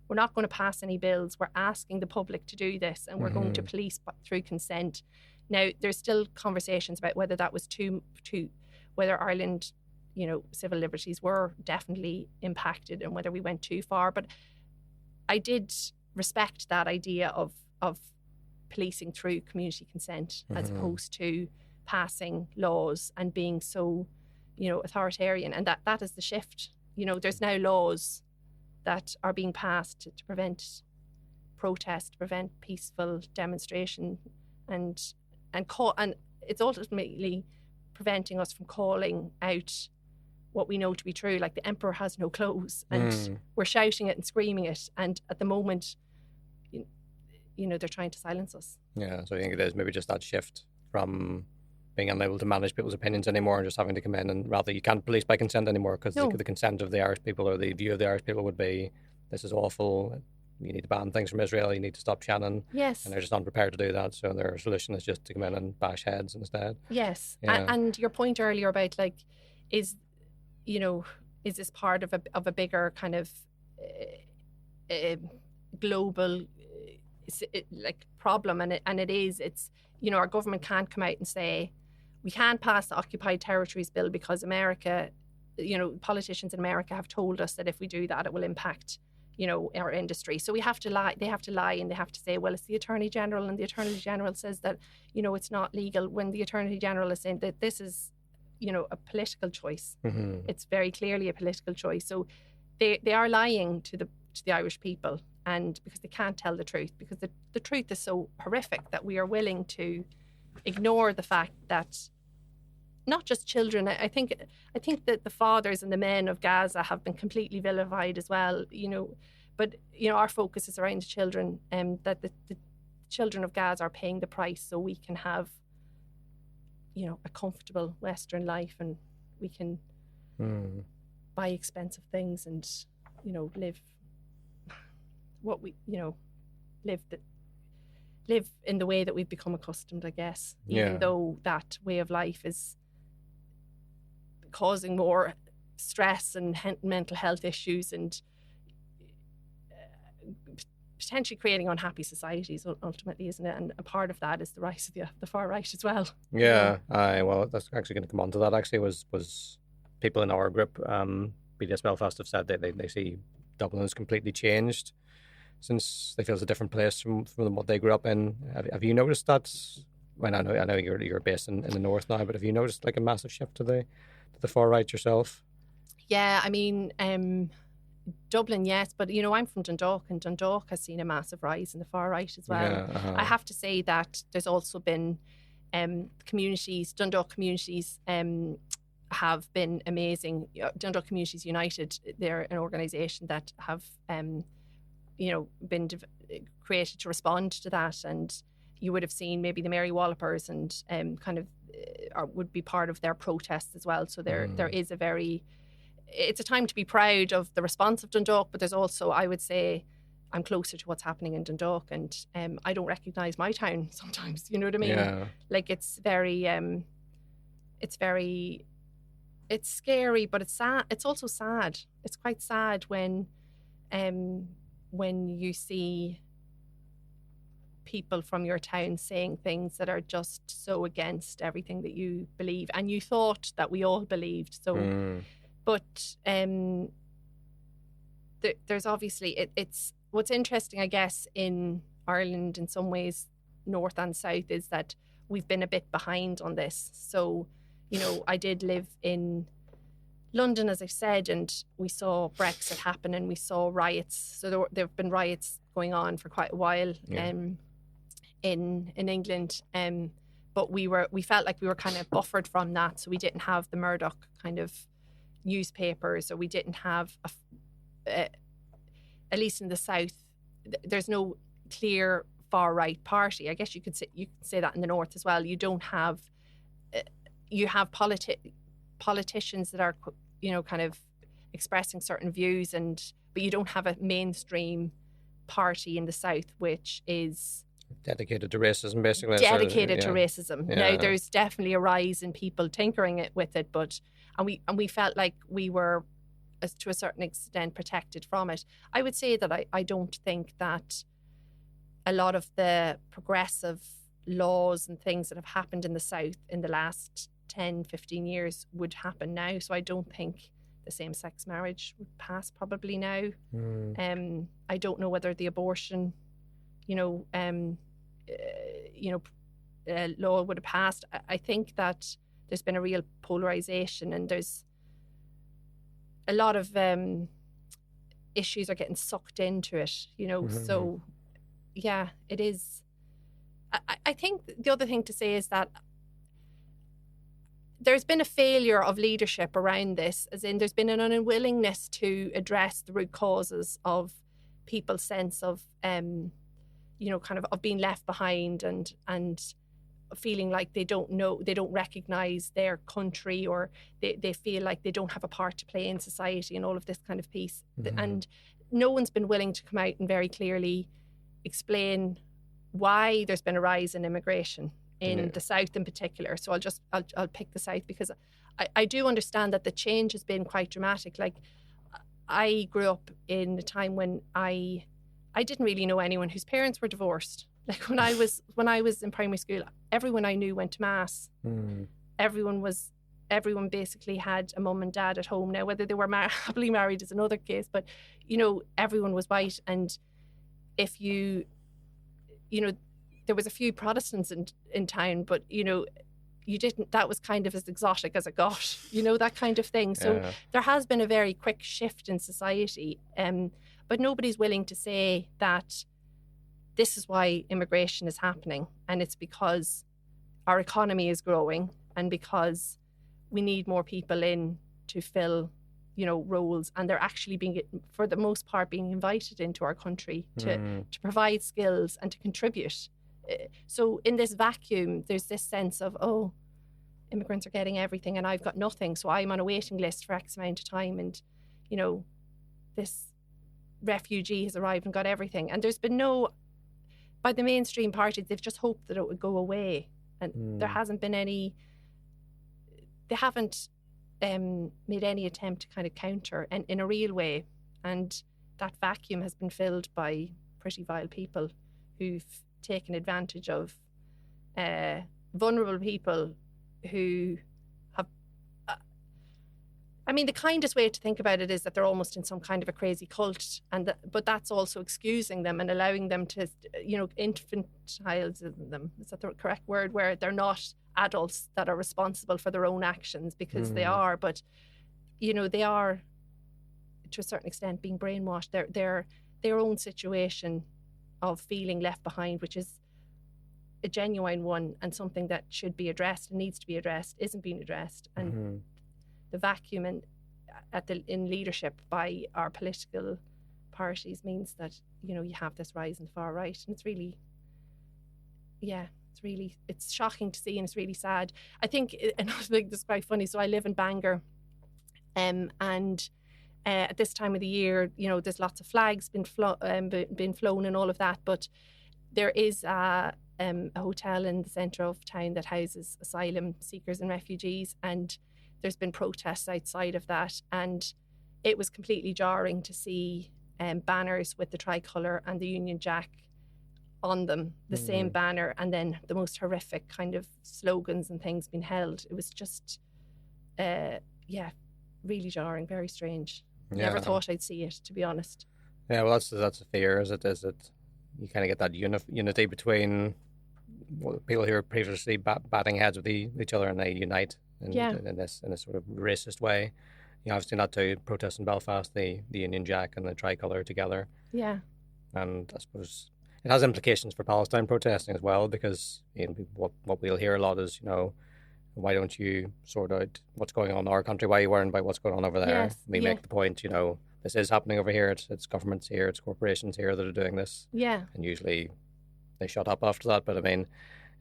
B: to pass any bills, we're asking the public to do this, and we're going to police through consent. Now, there's still conversations about whether that was whether Ireland, civil liberties were definitely impacted and whether we went too far, but I did respect that idea of policing through community consent as opposed to passing laws and being so, authoritarian. And that is the shift. There's now laws that are being passed to prevent protest, to prevent peaceful demonstration, and it's ultimately preventing us from calling out what we know to be true, like the emperor has no clothes, and we're shouting it and screaming it, and at the moment, they're trying to silence us.
A: Yeah, so I think it is maybe just that shift from being unable to manage people's opinions anymore and just having to come in, and rather you can't police by consent anymore, because the consent of the Irish people, or the view of the Irish people, would be, this is awful, you need to ban things from Israel, you need to stop Shannon.
B: Yes.
A: And they're just unprepared to do that, so their solution is just to come in and bash heads instead.
B: Yes. Yeah. And your point earlier about is this part of a bigger kind of global problem, and it is. It's our government can't come out and say we can't pass the Occupied Territories Bill because America, politicians in America have told us that if we do that, it will impact our industry. So we have to lie. They have to lie, and they have to say, well, it's the Attorney General, and the Attorney General says that it's not legal, when the Attorney General is saying that this is a political choice. It's very clearly a political choice. So they are lying to the Irish people, and because they can't tell the truth, because the truth is so horrific that we are willing to ignore the fact that not just children. I think that the fathers and the men of Gaza have been completely vilified as well. But our focus is around the children, that the children of Gaza are paying the price so we can have a comfortable Western life, and we can buy expensive things and live what we live in the way that we've become accustomed, I guess, even though that way of life is causing more stress and mental health issues, and potentially creating unhappy societies ultimately, isn't it? And a part of that is the rise of the far right as well.
A: Yeah, well, that's actually going to come on to that. Actually, was people in our group, BDS Belfast, have said that they see Dublin has completely changed since they feel it's a different place from what they grew up in. Have you noticed that? Well, I know you're based in the north now, but have you noticed a massive shift to the far right yourself?
B: Yeah, I mean, Dublin, yes, but I'm from Dundalk, and Dundalk has seen a massive rise in the far right as well.
A: Yeah,
B: I have to say that there's also been communities, Dundalk communities have been amazing. Dundalk Communities United, they're an organisation that have been created to respond to that, and you would have seen maybe the Mary Wallopers and would be part of their protests as well. So there is it's a time to be proud of the response of Dundalk, but there's also, I would say, I'm closer to what's happening in Dundalk, and I don't recognise my town sometimes. You know what I mean?
A: Yeah.
B: Like it's scary, but it's sad. It's also sad. It's quite sad when you see people from your town saying things that are just so against everything that you believe, and you thought that we all believed. So, but there's obviously it's what's interesting, I guess, in Ireland in some ways, north and south, is that we've been a bit behind on this. So, I did live in London, as I said, and we saw Brexit happen and we saw riots. So there have been riots going on for quite a while in England. But we felt like we were kind of buffered from that. So we didn't have the Murdoch kind of newspapers, or we didn't have, at least in the south, there's no clear far-right party. I guess you could say that in the north as well. You don't have, you have politicians that are, kind of expressing certain views, but you don't have a mainstream party in the south which is
A: dedicated to racism, basically.
B: Dedicated to racism. Yeah. Now, there's definitely a rise in people tinkering with it, and we felt like we were, to a certain extent, protected from it. I would say that I don't think that a lot of the progressive laws and things that have happened in the south in the last 10, 15 years would happen now. So I don't think the same-sex marriage would pass probably now. I don't know whether the abortion, law would have passed. I think that there's been a real polarisation, and there's a lot of issues are getting sucked into it, So, yeah, it is. I think the other thing to say is that there's been a failure of leadership around this, as in there's been an unwillingness to address the root causes of people's sense of, kind of being left behind and feeling like they don't recognise their country, or they feel like they don't have a part to play in society, and all of this kind of piece. And no one's been willing to come out and very clearly explain why there's been a rise in immigration in the south in particular. So I'll pick the south because I do understand that the change has been quite dramatic. Like, I grew up in a time when I didn't really know anyone whose parents were divorced. Like, when I was in primary school, everyone I knew went to mass. Everyone basically had a mum and dad at home. Now, whether they were happily married is another case, but everyone was white. And if there was a few Protestants in town, but you didn't. That was kind of as exotic as it got, that kind of thing. So there has been a very quick shift in society, but nobody's willing to say that this is why immigration is happening, and it's because our economy is growing, and because we need more people in to fill, roles, and they're actually being, for the most part, being invited into our country to provide skills and to contribute. So in this vacuum, there's this sense of, oh, immigrants are getting everything and I've got nothing, so I'm on a waiting list for X amount of time, and this refugee has arrived and got everything. And there's been by the mainstream parties, they've just hoped that it would go away, and there hasn't been any. They haven't made any attempt to kind of counter in a real way, and that vacuum has been filled by pretty vile people who've taken advantage of vulnerable people who have. The kindest way to think about it is that they're almost in some kind of a crazy cult, but that's also excusing them and allowing them to, infantilize them. Is that the correct word? Where they're not adults that are responsible for their own actions, because they are, but they are to a certain extent, being brainwashed. Their own situation of feeling left behind, which is a genuine one and something that should be addressed and needs to be addressed, isn't being addressed. And the vacuum in leadership by our political parties means that, you have this rise in the far right. And it's really, it's shocking to see, and it's really sad. I think another thing that's quite funny, so I live in Bangor, and at this time of the year, there's lots of flags been flown and all of that, but there is a hotel in the centre of town that houses asylum seekers and refugees, and there's been protests outside of that, and it was completely jarring to see banners with the tricolour and the Union Jack on them, the same banner, and then the most horrific kind of slogans and things being held. It was just, really jarring, very strange. Never thought I'd see it, to be honest.
A: Yeah, well, that's a fear, is it you kind of get that unity between people who are previously batting heads with each other, and they unite in this sort of racist way. I've seen that too. Protests in Belfast, the Union Jack and the tricolour together.
B: Yeah.
A: And I suppose it has implications for Palestine protesting as well, because what we'll hear a lot is, why don't you sort out what's going on in our country? Why are you worrying about what's going on over there?
B: Yes,
A: we make the point, this is happening over here. It's governments here, it's corporations here that are doing this.
B: Yeah.
A: And usually they shut up after that. But I mean,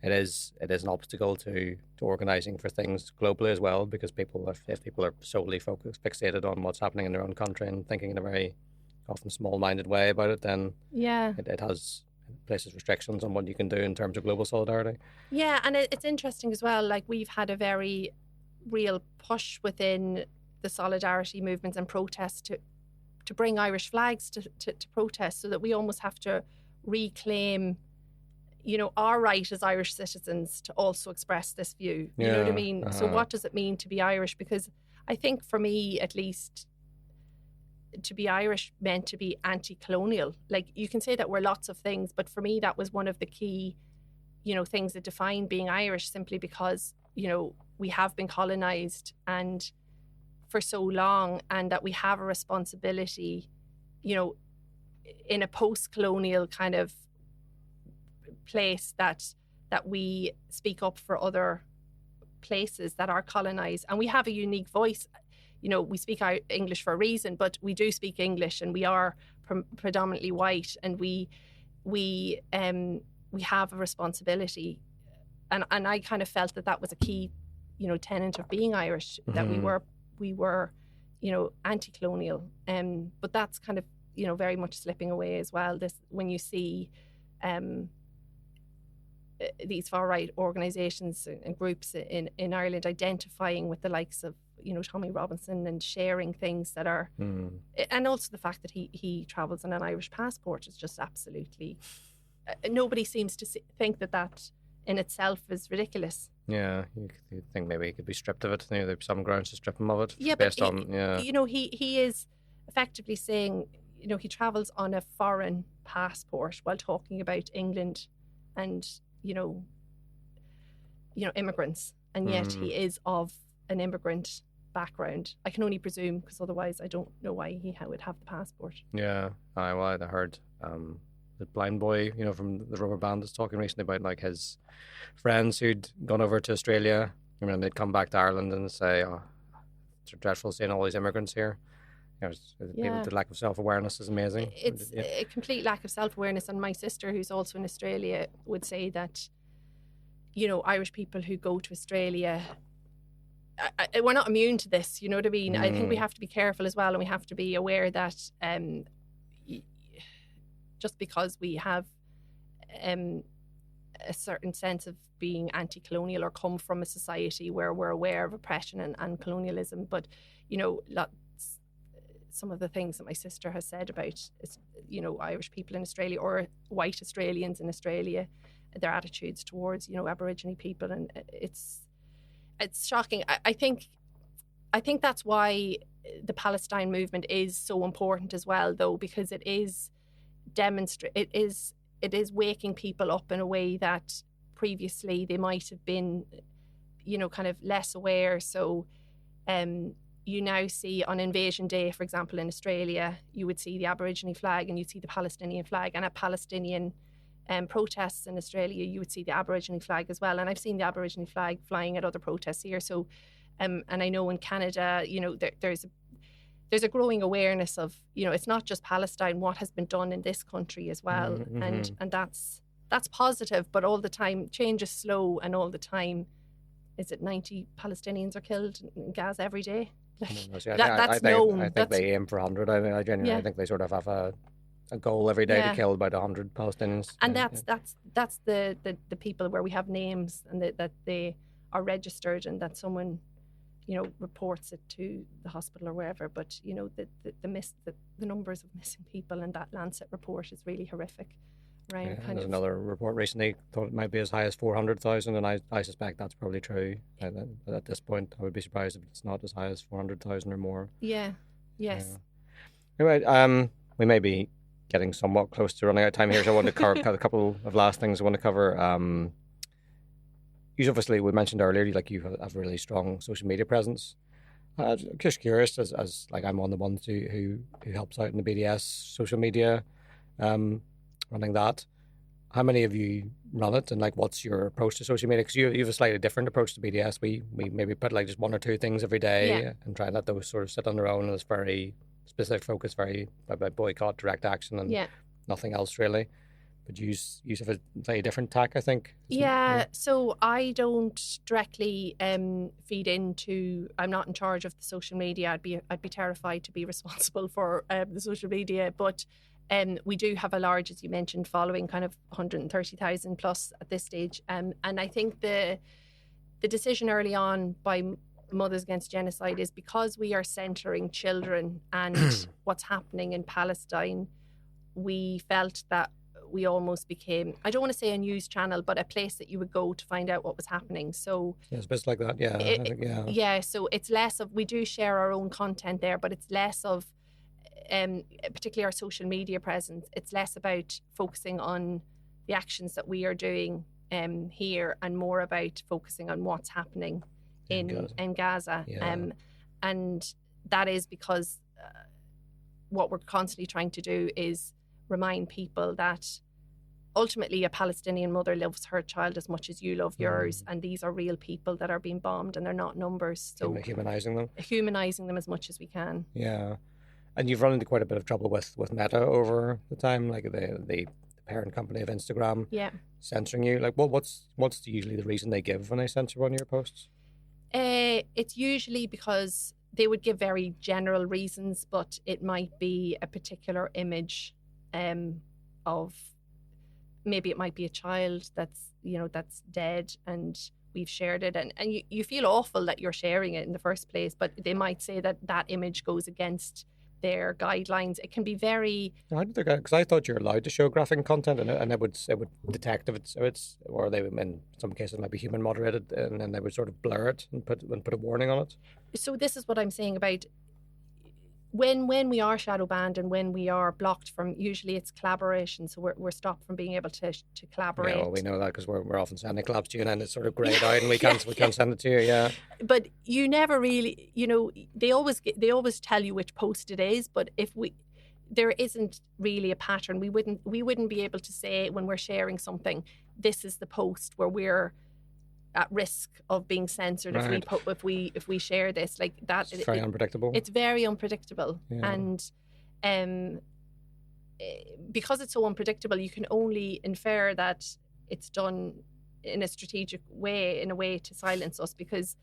A: it is an obstacle to organising for things globally as well, because if people are solely fixated on what's happening in their own country and thinking in a very often small-minded way about it, then it places restrictions on what you can do in terms of global solidarity.
B: Yeah, and it's interesting as well, like we've had a very real push within the solidarity movements and protests to bring Irish flags to protest, so that we almost have to reclaim our right as Irish citizens to also express this view. You know what I mean? So what does it mean to be Irish? Because I think for me, at least, to be Irish meant to be anti-colonial. Like, you can say that we're lots of things, but for me, that was one of the key, things that define being Irish, simply because, we have been colonised and for so long, and that we have a responsibility, in a post-colonial kind of place that we speak up for other places that are colonised, and we have a unique voice. We speak English for a reason, but we do speak English, and we are predominantly white, and we have a responsibility, and I kind of felt that was a key, tenet of being Irish, that we were, anti-colonial, but that's kind of, very much slipping away as well. When you see these far-right organisations and groups in Ireland identifying with the likes of, Tommy Robinson, and sharing things that are... And also the fact that he travels on an Irish passport is just absolutely... nobody seems to think that in itself is ridiculous.
A: Yeah, you think maybe he could be stripped of it. There'd be some grounds to strip him of it.
B: Yeah,
A: based
B: but
A: on
B: he is effectively saying, he travels on a foreign passport while talking about England and, immigrants, and yet he is of an immigrant background. I can only presume, because otherwise I don't know why he would have the passport.
A: Yeah, I heard the blind boy, from the Rubber Band, is talking recently about like his friends who'd gone over to Australia, and they'd come back to Ireland and say, "Oh, it's dreadful seeing all these immigrants here." The lack of self-awareness is amazing.
B: It's a complete lack of self-awareness, and my sister, who's also in Australia, would say that, Irish people who go to Australia, we're not immune to this, you know what I mean? I think we have to be careful as well, and we have to be aware that just because we have a certain sense of being anti-colonial or come from a society where we're aware of oppression and colonialism, but, some of the things that my sister has said about, Irish people in Australia, or white Australians in Australia, their attitudes towards, Aboriginal people, and it's shocking. I think that's why the Palestine movement is so important as well, though, because it is waking people up in a way that previously they might have been, kind of less aware. So, you now see on Invasion Day, for example, in Australia, you would see the Aborigine flag and you'd see the Palestinian flag, and at Palestinian protests in Australia, you would see the Aborigine flag as well. And I've seen the Aborigine flag flying at other protests here. So, and I know in Canada, there's a growing awareness of, it's not just Palestine, what has been done in this country as well.
A: Mm-hmm.
B: And that's positive, but all the time, change is slow, and all the time, is it 90 Palestinians are killed in Gaza every day? That's known.
A: I think they aim for 100. I genuinely think they sort of have a goal every day to kill about 100 Palestinians.
B: And that's the people where we have names and that they are registered and that someone, reports it to the hospital or wherever. But the numbers of missing people in that Lancet report is really horrific. Right.
A: There's another report recently thought it might be as high as 400,000, and I suspect that's probably true. And at this point, I would be surprised if it's not as high as 400,000 or more.
B: Yeah. Yes.
A: Anyway, we may be getting somewhat close to running out of time here, so I want to cover a couple of last things I want to cover. You obviously, we mentioned earlier, you have a really strong social media presence. Just curious, as I'm one of the ones who helps out in the BDS social media, running that. How many of you run it, and what's your approach to social media? Because you have a slightly different approach to BDS. We maybe put just one or two things every day and try and let those sort of sit on their own, and it's very specific focus, very about boycott, direct action, and nothing else really. But you have a slightly different tack, I think.
B: So I don't directly feed into. I'm not in charge of the social media. I'd be terrified to be responsible for the social media, but. We do have a large, as you mentioned, following, kind of 130,000 plus at this stage. And I think the decision early on by Mothers Against Genocide is because we are centering children and what's happening in Palestine, we felt that we almost became, I don't want to say a news channel, but a place that you would go to find out what was happening. So
A: it's a bit like that,
B: Yeah, so it's less of, we do share our own content there, but it's less of, particularly our social media presence, it's less about focusing on the actions that we are doing here and more about focusing on what's happening in Gaza. And that is because what we're constantly trying to do is remind people that ultimately a Palestinian mother loves her child as much as you love yours, and these are real people that are being bombed and they're not numbers. So
A: humanizing them
B: as much as we can.
A: Yeah. And you've run into quite a bit of trouble with Meta over the time, the parent company of Instagram, censoring you. What's usually the reason they give when they censor one of your posts?
B: It's usually because they would give very general reasons, but it might be a particular image of, maybe it might be a child that's dead and we've shared it, and you feel awful that you're sharing it in the first place, but they might say that image goes against their guidelines. It can be very. How did they go?
A: Because I thought you're allowed to show graphic content, and it would detect if it's or they in some cases might be human moderated, and then they would sort of blur it and put a warning on it.
B: So this is what I'm saying about when we are shadow banned and when we are blocked from. Usually it's collaboration, so we're stopped from being able to collaborate.
A: Yeah, well, we know that because we're often sending collabs to you, and then it's sort of greyed out, and we can't send it to you. Yeah.
B: But you never really, they always tell you which post it is, but there isn't really a pattern. We wouldn't be able to say when we're sharing something, this is the post where we're at risk of being censored if we share this like that.
A: It's very unpredictable.
B: It's very unpredictable, and because it's so unpredictable, you can only infer that it's done in a strategic way, in a way to silence us, because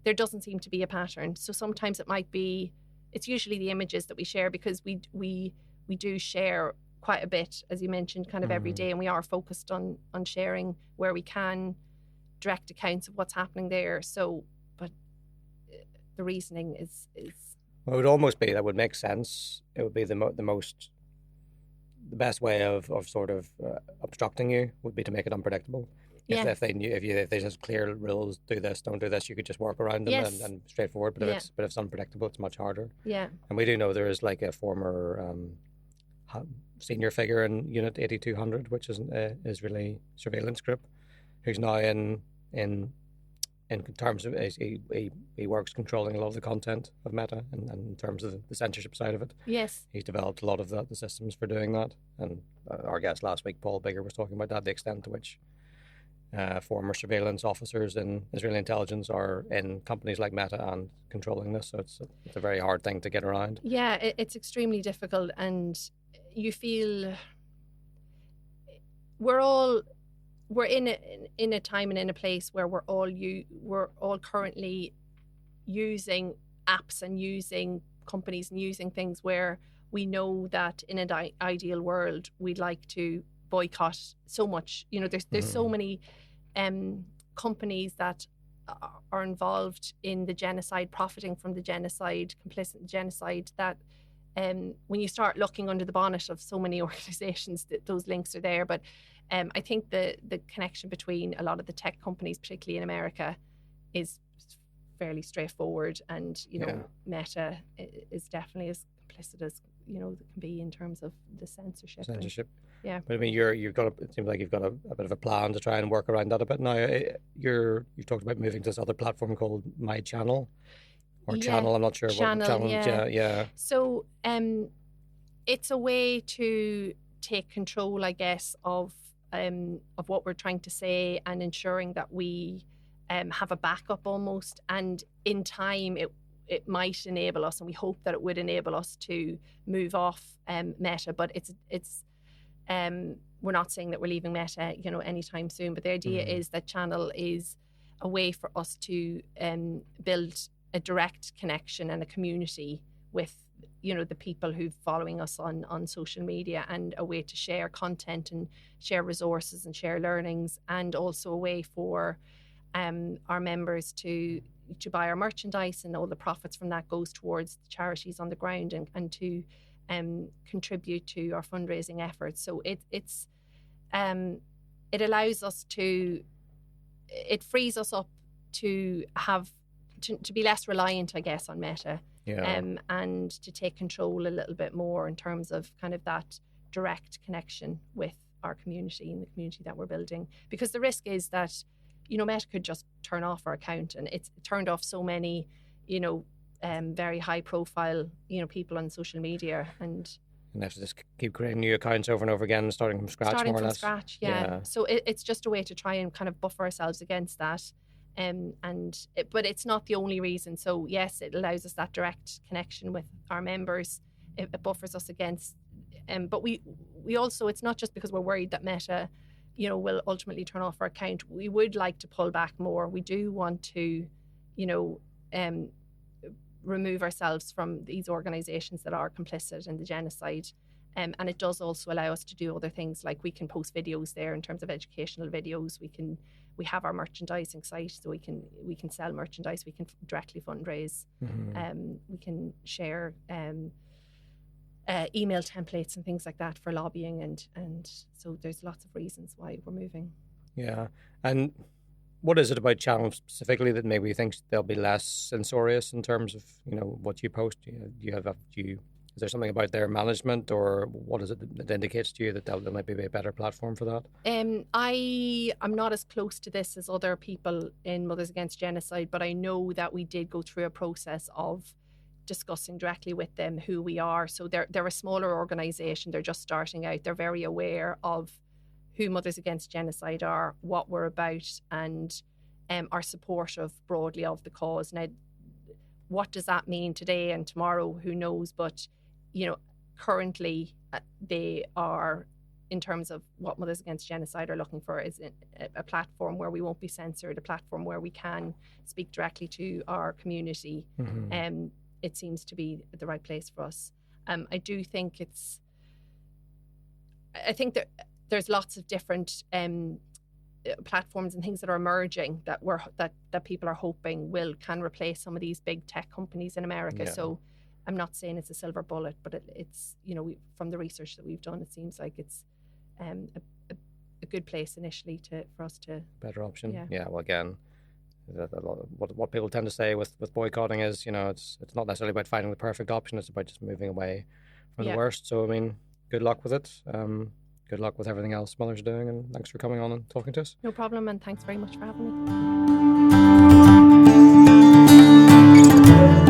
B: there doesn't seem to be a pattern. So sometimes it's usually the images that we share, because we do share quite a bit, as you mentioned, kind of every day, and we are focused on sharing where we can direct accounts of what's happening there. So, but the reasoning is.
A: Well, it would almost be, that would make sense. It would be the best way of sort of obstructing you would be to make it unpredictable. If they just clear rules, do this, don't do this, you could just work around them and straightforward. But if it's unpredictable, it's much harder.
B: Yeah.
A: And we do know there is like a former senior figure in Unit 8200, which is an Israeli surveillance group, who's now in in terms of he works controlling a lot of the content of Meta, and in terms of the censorship side of it.
B: Yes.
A: He's developed a lot of the systems for doing that. And our guest last week, Paul Bigger, was talking about that, the extent to which former surveillance officers in Israeli intelligence are in companies like Meta and controlling this. So it's a very hard thing to get around.
B: Yeah, it's extremely difficult, and you feel we're in a time and in a place where we're all currently using apps and using companies and using things where we know that in an ideal world we'd like to boycott so much. There's so many companies that are involved in the genocide, profiting from the genocide, complicit in the genocide, that when you start looking under the bonnet of so many organizations, those links are there. But I think the connection between a lot of the tech companies, particularly in America, is fairly straightforward. And, Meta is definitely as complicit as, it can be in terms of the censorship. Yeah.
A: But I mean, it seems like you've got a bit of a plan to try and work around that a bit now. You've talked about moving to this other platform called My Channel. Or Channel, I'm not sure
B: Channel,
A: what channel.
B: Yeah. So it's a way to take control, I guess, of what we're trying to say, and ensuring that we have a backup almost. And in time, it might enable us, and we hope that it would enable us to move off Meta. But it's we're not saying that we're leaving Meta, anytime soon. But the idea is that Channel is a way for us to build a direct connection and a community with, the people who've following us on social media, and a way to share content and share resources and share learnings, and also a way for our members to buy our merchandise, and all the profits from that goes towards the charities on the ground, and to contribute to our fundraising efforts. So it allows us it frees us up to have to be less reliant, I guess, on Meta.
A: Yeah.
B: And to take control a little bit more in terms of kind of that direct connection with our community and the community that we're building. Because the risk is that, Meta could just turn off our account, and it's turned off so many, very high profile, people on social media, and
A: have to just keep creating new accounts over and over again, starting from scratch, more or less.
B: Yeah. So it's just a way to try and kind of buffer ourselves against that. But it's not the only reason. So yes, it allows us that direct connection with our members. It buffers us against, but we also, it's not just because we're worried that Meta, will ultimately turn off our account. We would like to pull back more. We do want to, remove ourselves from these organizations that are complicit in the genocide. And it does also allow us to do other things, like we can post videos there in terms of educational videos. We have our merchandising site, so we can sell merchandise. We can directly fundraise. We can share email templates and things like that for lobbying, and so there's lots of reasons why we're moving.
A: Yeah, and what is it about Channel specifically that maybe you think they'll be less censorious in terms of what you post? Is there something about their management, or what is it that indicates to you that there might be a better platform for that?
B: I'm not as close to this as other people in Mothers Against Genocide, but I know that we did go through a process of discussing directly with them who we are. So they're a smaller organisation. They're just starting out. They're very aware of who Mothers Against Genocide are, what we're about, and are supportive broadly of the cause. Now, what does that mean today and tomorrow? Who knows? But currently they are, in terms of what Mothers Against Genocide are looking for, is a platform where we won't be censored, a platform where we can speak directly to our community. It seems to be the right place for us. I do think I think that there's lots of different platforms and things that are emerging that people are hoping can replace some of these big tech companies in America.
A: Yeah.
B: So I'm not saying it's a silver bullet, but it's from the research that we've done, it seems like it's a good place initially for us to
A: better option.
B: Yeah.
A: Well, again, what people tend to say with boycotting is it's not necessarily about finding the perfect option. It's about just moving away from the worst. So I mean, good luck with it. Good luck with everything else Mothers are doing, and thanks for coming on and talking to us.
B: No problem, and thanks very much for having me.
A: you.